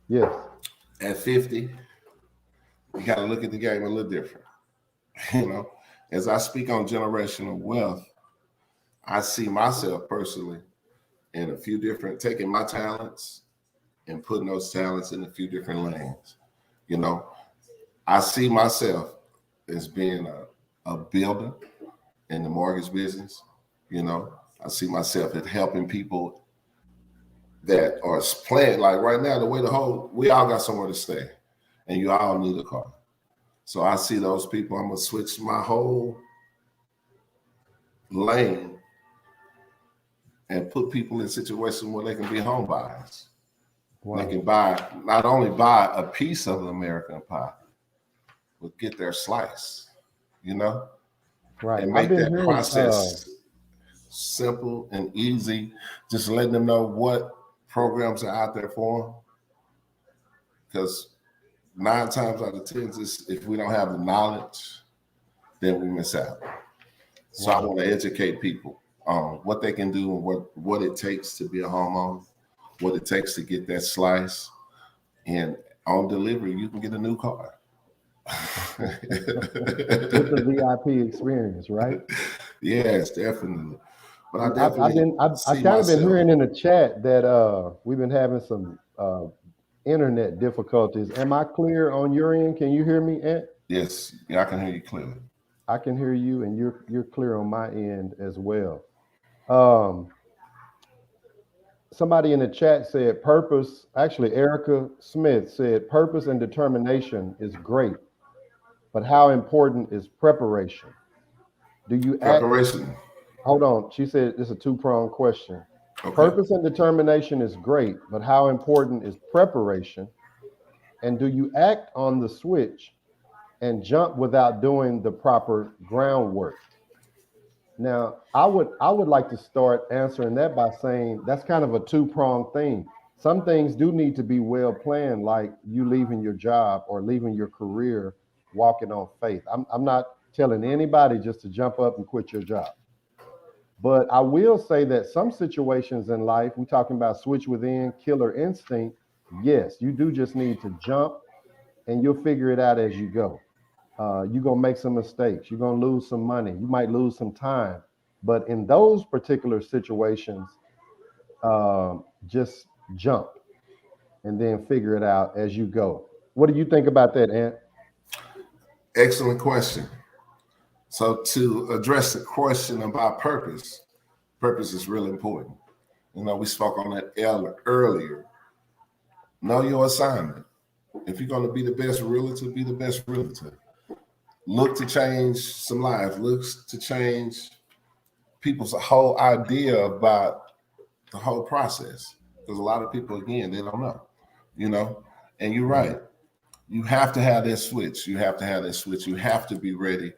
Speaker 1: Yes.
Speaker 3: at 50, you got to look at the game a little different. You know, as I speak on generational wealth, I see myself personally in a few different, taking my talents and putting those talents in a few different lanes. You know, I see myself as being a builder in the mortgage business. You know, I see myself as helping people that are playing, like right now, the way we all got somewhere to stay, and you all need a car. So I see those people. I'm gonna switch my whole lane and put people in situations where they can be home buyers. Wow. They can not only buy a piece of the American pie, but get their slice, you know?
Speaker 1: Right.
Speaker 3: And make that process simple and easy. Just letting them know what programs are out there for them. Because 9 times out of 10, if we don't have the knowledge, then we miss out. So I want to educate people on what they can do and what it takes to be a homeowner. what it takes to get that slice. And on delivery, you can get a new car.
Speaker 1: It's a VIP experience, right?
Speaker 3: Yes, definitely. But I
Speaker 1: I've
Speaker 3: definitely
Speaker 1: kind of been hearing in the chat that we've been having some internet difficulties. Am I clear on your end? Can you hear me, Ant?
Speaker 3: Yes, yeah, I can hear you clearly.
Speaker 1: I can hear you, and you're clear on my end as well. Somebody in the chat said purpose. Actually, Erica Smith said purpose and determination is great, but how important is preparation? Do you act?
Speaker 3: Preparation.
Speaker 1: Hold on. She said this is a two-pronged question.
Speaker 3: Okay.
Speaker 1: Purpose and determination is great, but how important is preparation? And do you act on the switch and jump without doing the proper groundwork? Now, I would like to start answering that by saying that's kind of a two-pronged thing. Some things do need to be well planned, like you leaving your job or leaving your career, walking on faith. I'm not telling anybody just to jump up and quit your job. But I will say that some situations in life, we're talking about switch within, killer instinct. Yes, you do just need to jump and you'll figure it out as you go. You're going to make some mistakes. You're going to lose some money. You might lose some time. But in those particular situations, just jump and then figure it out as you go. What do you think about that, Ant?
Speaker 3: Excellent question. So to address the question about purpose is really important. You know, we spoke on that earlier. Know your assignment. If you're going to be the best realtor, be the best realtor. Look to change some lives. Look to change people's whole idea about the whole process. Because a lot of people, again, they don't know, you know? And you're right. You have to have that switch. You have to have that switch. You have to be ready.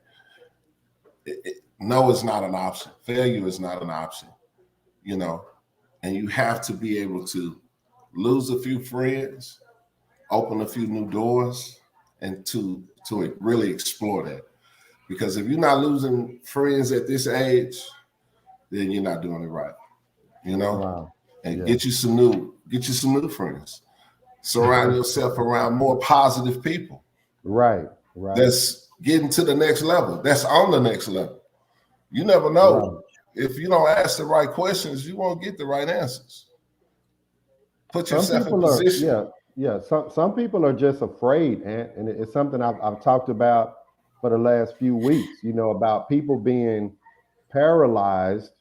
Speaker 3: No is not an option. Failure is not an option, you know? And you have to be able to lose a few friends, open a few new doors, and to really explore that. Because if you're not losing friends at this age, then you're not doing it right. You know?
Speaker 1: Wow.
Speaker 3: And get you some new friends. Surround yourself around more positive people.
Speaker 1: Right.
Speaker 3: That's getting to the next level. That's on the nenext level. You never know.
Speaker 1: Right.
Speaker 3: If you don't ask the right questions, you won't get the right answers. Put yourself in position.
Speaker 1: Some people are just afraid, and it's something I've talked about for the last few weeks, you know, about people being paralyzed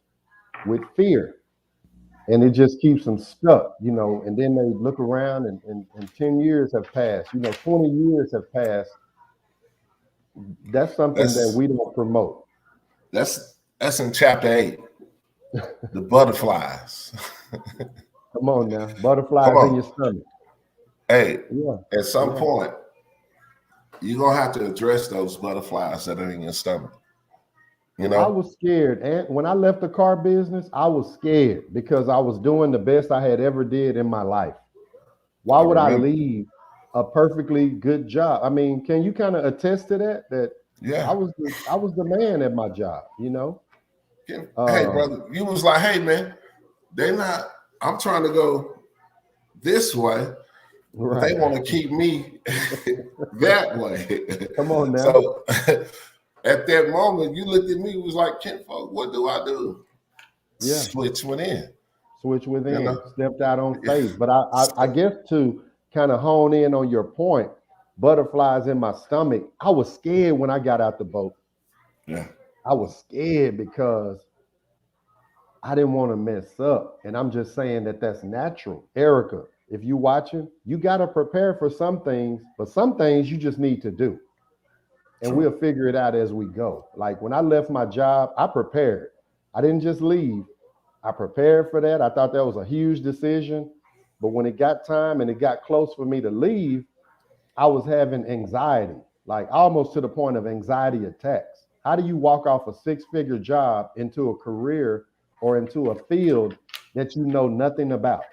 Speaker 1: with fear. And it just keeps them stuck, you know, and then they look around and 10 years have passed, you know, 20 years have passed. That's something that we don't promote.
Speaker 3: That's in chapter 8, the butterflies.
Speaker 1: Come on now, butterflies in your stomach.
Speaker 3: Hey, at some point, you're going to have to address those butterflies that are in your stomach. You know?
Speaker 1: I was scared. And when I left the car business, I was scared because I was doing the best I had ever did in my life. Why would I leave a perfectly good job? I mean, can you kind of attest to that? That I was the man at my job, you know?
Speaker 3: Hey, brother, you was like, hey, man, I'm trying to go this way. Right. They want to keep me that way.
Speaker 1: Come on now.
Speaker 3: So at that moment, you looked at me, was like, Kinfolk, what do I do?
Speaker 1: Yeah.
Speaker 3: Switch within.
Speaker 1: You know? Stepped out on faith. But I guess to kind of hone in on your point, butterflies in my stomach, I was scared when I got out the boat.
Speaker 3: Yeah.
Speaker 1: I was scared because I didn't want to mess up. And I'm just saying that that's natural. Erica, if you're watching, you got to prepare for some things, but some things you just need to do. And we'll figure it out as we go. Like when I left my job, I prepared. I didn't just leave. I prepared for that. I thought that was a huge decision. But when it got time and it got close for me to leave, I was having anxiety, like almost to the point of anxiety attacks. How do you walk off a 6-figure job into a career or into a field that you know nothing about?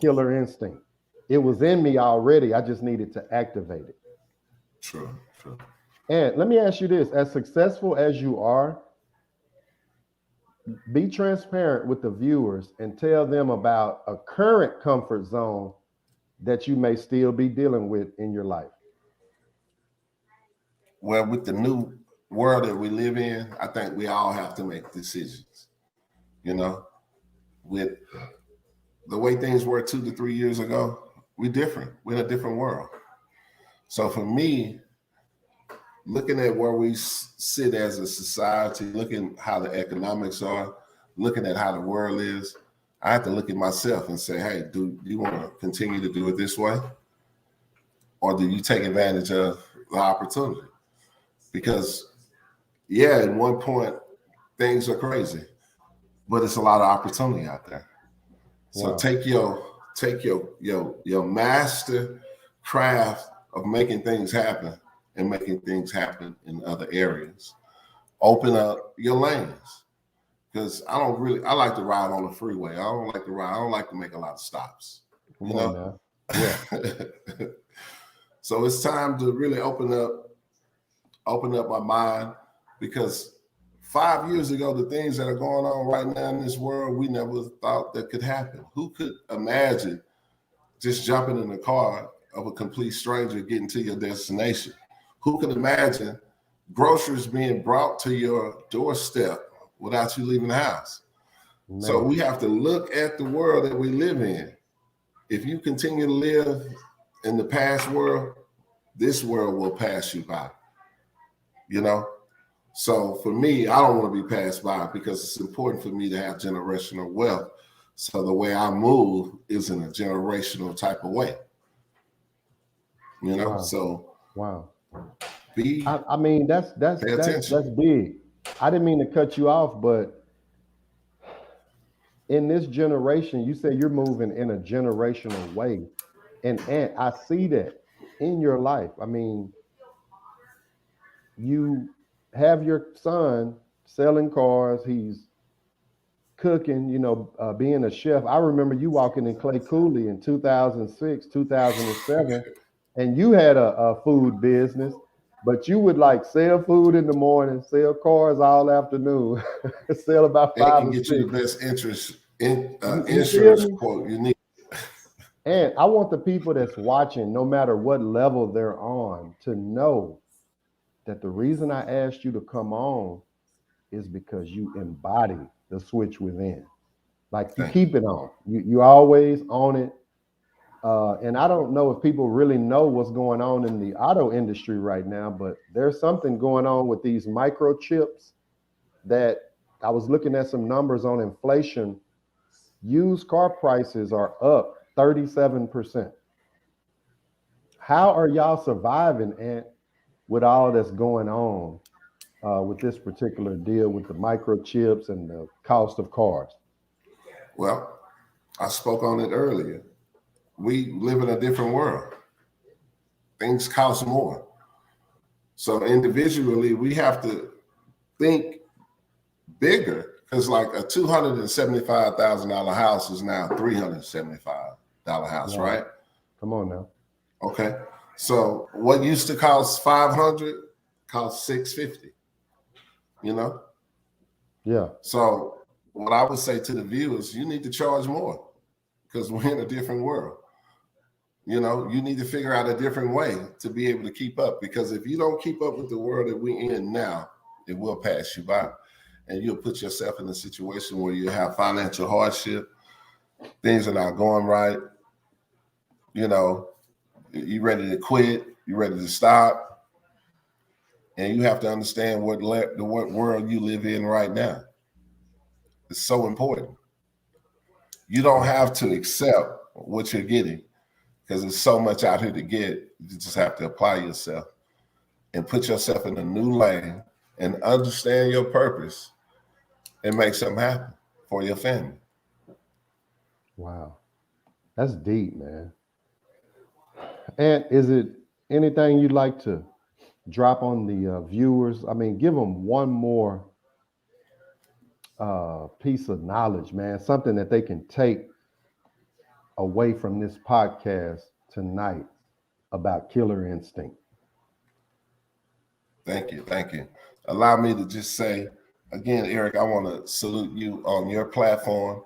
Speaker 1: Killer instinct. It was in me already. I just needed to activate it.
Speaker 3: True.
Speaker 1: And let me ask you this, as successful as you are, be transparent with the viewers and tell them about a current comfort zone that you may still be dealing with in your life.
Speaker 3: Well, with the new world that we live in, I think we all have to make decisions. You know, with the way things were 2 to 3 years ago, we're different. We're in a different world. So for me, looking at where we sit as a society, looking how the economics are, looking at how the world is, I have to look at myself and say, hey, do you want to continue to do it this way? Or do you take advantage of the opportunity? Because, yeah, at one point, things are crazy, but it's a lot of opportunity out there. So take your master craft of making things happen and making things happen in other areas. Open up your lanes. Because I like to ride on the freeway. I don't like to make a lot of stops.
Speaker 1: Come on now. Yeah.
Speaker 3: So it's time to really open up my mind, because 5 years ago, the things that are going on right now in this world, we never thought that could happen. Who could imagine just jumping in the car of a complete stranger getting to your destination? Who could imagine groceries being brought to your doorstep without you leaving the house? Man. So we have to look at the world that we live in. If you continue to live in the past world, this world will pass you by, you know? So for me, I don't want to be passed by, because it's important for me to have generational wealth. So the way I move is in a generational type of way, you know?
Speaker 1: Wow.
Speaker 3: So
Speaker 1: wow.
Speaker 3: I
Speaker 1: mean, that's big. I didn't mean to cut you off, but in this generation, you say you're moving in a generational way. And I see that in your life. I mean, you have your son selling cars. He's cooking, being a chef. I remember you walking in Clay Cooley in 2006, 2007, and you had a food business, but you would like sell food in the morning, sell cars all afternoon, sell about 5 or 6.
Speaker 3: Get you the best insurance quote you need.
Speaker 1: And I want the people that's watching, no matter what level they're on, to know that the reason I asked you to come on is because you embody the switch within. Like, you keep it on. You always on it. And I don't know if people really know what's going on in the auto industry right now, but there's something going on with these microchips that I was looking at some numbers on inflation. Used car prices are up 37%. How are y'all surviving, Ant, with all that's going on with this particular deal with the microchips and the cost of cars?
Speaker 3: Well, I spoke on it earlier. We live in a different world. Things cost more. So individually, we have to think bigger, because like a $275,000 house is now $375 house, right?
Speaker 1: Come on now.
Speaker 3: Okay. So what used to cost $500 costs $650, you know?
Speaker 1: Yeah.
Speaker 3: So what I would say to the viewers, you need to charge more, because we're in a different world. You know, you need to figure out a different way to be able to keep up, because if you don't keep up with the world that we're in now, it will pass you by. And you'll put yourself in a situation where you have financial hardship, things are not going right, you know, you're ready to quit, you're ready to stop. And you have to understand what world you live in right now. It's so important. You don't have to accept what you're getting, because there's so much out here to get. You just have to apply yourself and put yourself in a new lane and understand your purpose and make something happen for your family.
Speaker 1: Wow. That's deep, man. And is it anything you'd like to drop on the viewers? I mean, give them one more piece of knowledge, man, something that they can take away from this podcast tonight about Killer Instinct.
Speaker 3: Thank you. Allow me to just say, again, Eric, I want to salute you on your platform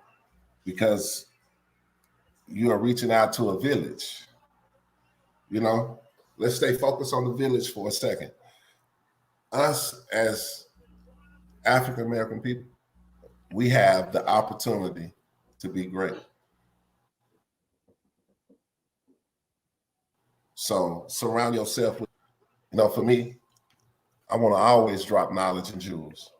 Speaker 3: because you are reaching out to a village. You know, let's stay focused on the village for a second. Us as African American people, we have the opportunity to be great. So surround yourself with, for me, I want to always drop knowledge and jewels.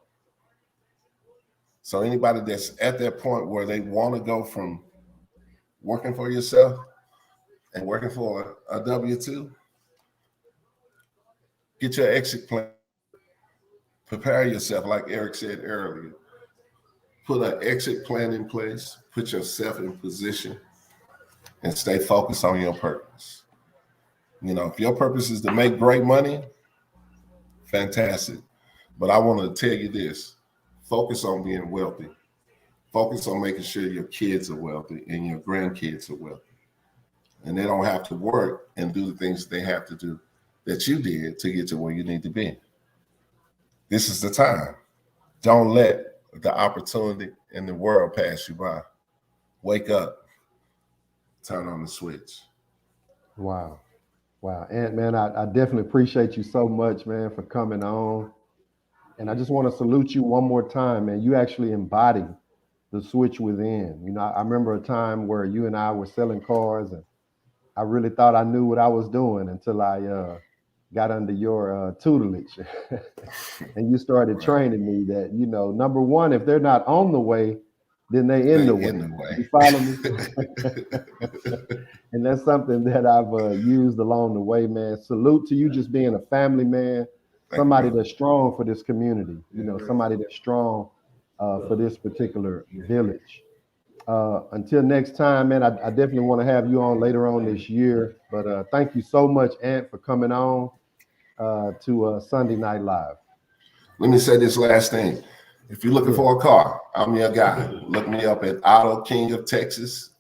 Speaker 3: So anybody that's at that point where they want to go from working for yourself and working for a W-2, get your exit plan. Prepare yourself, like Eric said earlier. Put an exit plan in place, put yourself in position, and stay focused on your purpose. If your purpose is to make great money, fantastic. But I want to tell you this, focus on being wealthy. Focus on making sure your kids are wealthy and your grandkids are wealthy. And they don't have to work and do the things they have to do that you did to get to where you need to be. This is the time. Don't let the opportunity in the world pass you by. Wake up, turn on the switch.
Speaker 1: Wow. Ant, man, I definitely appreciate you so much, man, for coming on. And I just want to salute you one more time, man. You actually embody the switch within. I remember a time where you and I were selling cars, and I really thought I knew what I was doing until I got under your tutelage. And you started training me that, number one, if they're not on the way, then they in the way. You follow me? And that's something that I've used along the way, man. Salute to you just being a family man, somebody that's strong for this community, somebody that's strong for this particular village. Until next time, man, I definitely want to have you on later on this year. But thank you so much, Ant, for coming on to Sunday Night Live.
Speaker 3: Let me say this last thing. If you're looking for a car, I'm your guy. Look me up at Auto King of Texas.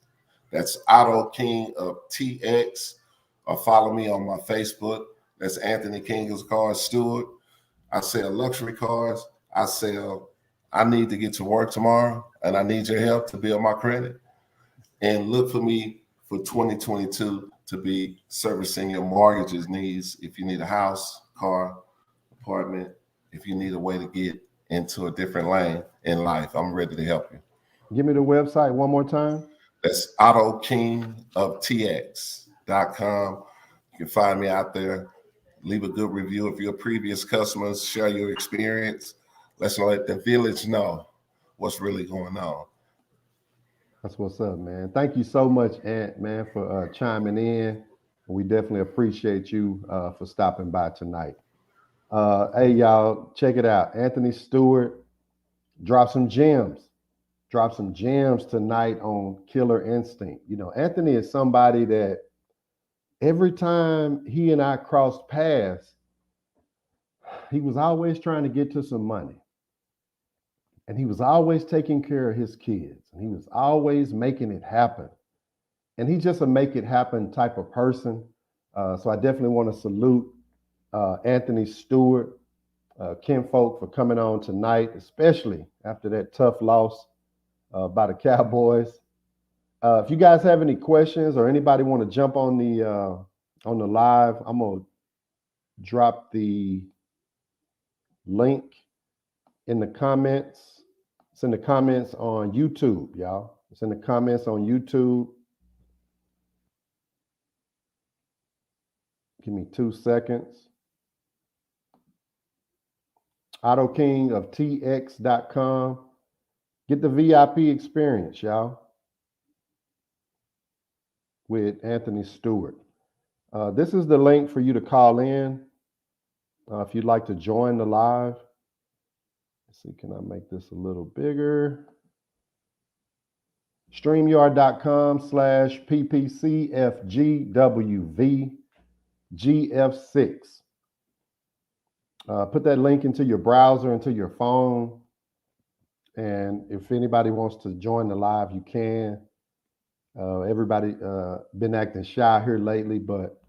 Speaker 3: That's Auto King of TX. Or follow me on my Facebook. That's Anthony King of Cars Stewart. I sell luxury cars. I need to get to work tomorrow, and I need your help to build my credit. And look for me for 2022 to be servicing your mortgages needs. If you need a house, car, apartment, if you need a way to get into a different lane in life, I'm ready to help you.
Speaker 1: Give me the website one more time.
Speaker 3: That's AutoKingofTX.com. You can find me out there. Leave a good review if you're a previous customer. Share your experience. Let's let the village know what's really going on.
Speaker 1: That's what's up, man. Thank you so much, Ant, man, for chiming in. We definitely appreciate you for stopping by tonight. Hey, y'all, check it out. Anthony Stewart dropped some gems. Drop some gems tonight on Killer Instinct. Anthony is somebody that every time he and I crossed paths, he was always trying to get to some money. And he was always taking care of his kids. And he was always making it happen. And he's just a make it happen type of person. So I definitely want to salute Anthony Stewart, kinfolk, for coming on tonight, especially after that tough loss by the Cowboys. If you guys have any questions or anybody want to jump on the live, I'm gonna drop the link in the comments. It's in the comments on YouTube, y'all. It's in the comments on YouTube. Give me 2 seconds. AutoKingofTX.com. Get the VIP experience, y'all, with Anthony Stewart. This is the link for you to call in if you'd like to join the live. Let's see, can I make this a little bigger? StreamYard.com/PPCFGWVGF6. Put that link into your browser, into your phone. And if anybody wants to join the live, you can. Everybody been acting shy here lately, but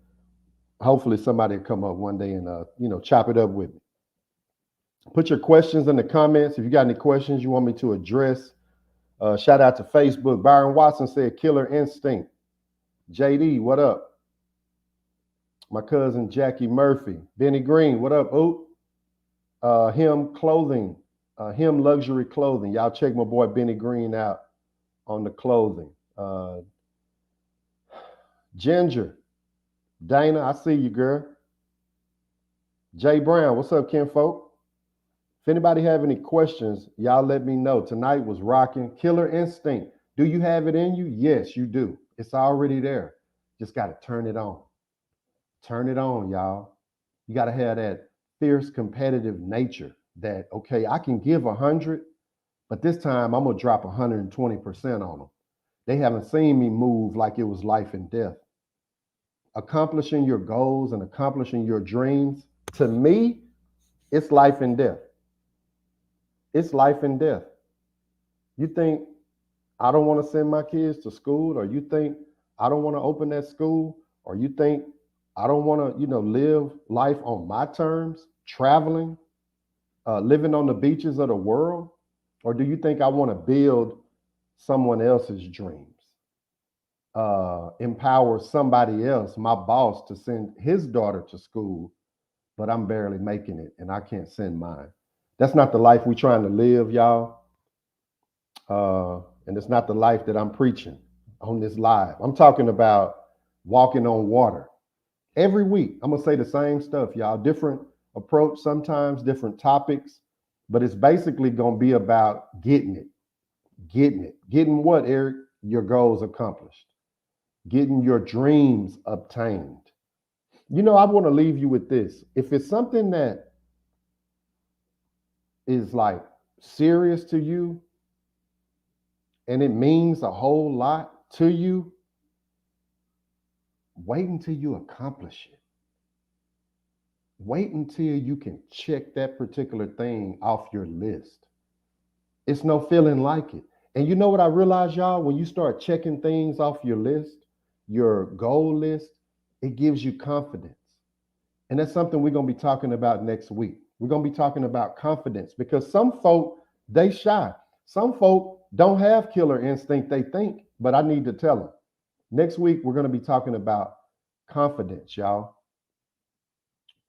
Speaker 1: hopefully somebody will come up one day and chop it up with me. Put your questions in the comments. If you got any questions you want me to address. Shout out to Facebook. Byron Watson said, Killer Instinct. JD, what up? My cousin Jackie Murphy. Benny Green, what up? Oop. Him Clothing. Him Luxury Clothing. Y'all check my boy Benny Green out on the clothing. Ginger. Dana, I see you, girl. Jay Brown, what's up, kinfolk? If anybody have any questions, y'all let me know. Tonight was rocking. Killer Instinct. Do you have it in you? Yes, you do. It's already there. Just got to turn it on. Turn it on, y'all. You got to have that fierce competitive nature that, okay, I can give 100, but this time I'm going to drop 120% on them. They haven't seen me move like it was life and death. Accomplishing your goals and accomplishing your dreams, to me, it's life and death. It's life and death. You think I don't want to send my kids to school, or you think I don't want to open that school, or you think I don't want to, live life on my terms, traveling, living on the beaches of the world? Or do you think I want to build someone else's dreams, empower somebody else, my boss, to send his daughter to school, but I'm barely making it and I can't send mine? That's not the life we're trying to live, y'all. And it's not the life that I'm preaching on this live. I'm talking about walking on water. Every week, I'm going to say the same stuff, y'all. Different approach sometimes, different topics, but it's basically going to be about getting it. Getting what, Eric? Your goals accomplished. Getting your dreams obtained. I want to leave you with this. If it's something that is like serious to you and it means a whole lot to you, wait until you accomplish it. Wait until you can check that particular thing off your list. It's no feeling like it. And you know what I realize, y'all? When you start checking things off your list, your goal list, it gives you confidence. And that's something we're going to be talking about next week. We're going to be talking about confidence, because some folk, they shy. Some folk don't have killer instinct, they think, but I need to tell them. Next week, we're going to be talking about confidence, y'all.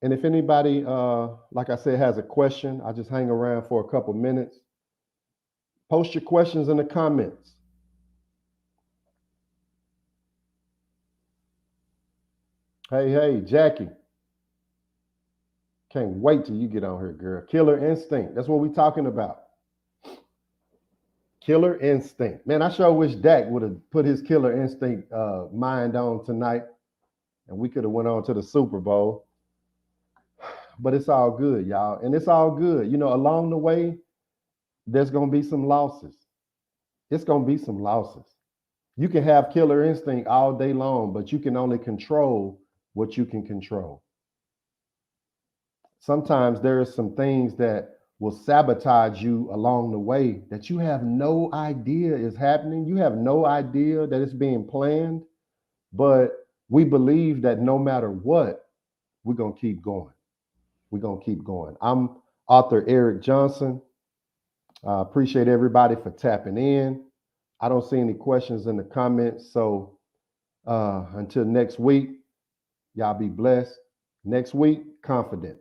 Speaker 1: And if anybody, like I said, has a question, I just hang around for a couple minutes. Post your questions in the comments. Hey, Jackie. Can't wait till you get on here, girl. Killer instinct. That's what we're talking about. Killer instinct. Man, I sure wish Dak would have put his killer instinct mind on tonight, and we could have went on to the Super Bowl. But it's all good, y'all. And it's all good. Along the way, there's going to be some losses. It's going to be some losses. You can have killer instinct all day long, but you can only control what you can control. Sometimes there are some things that will sabotage you along the way that you have no idea is happening. You have no idea that it's being planned, but we believe that no matter what, we're going to keep going. We're going to keep going. I'm author Eric Johnson. I appreciate everybody for tapping in. I don't see any questions in the comments. So until next week, y'all be blessed. Next week, confident.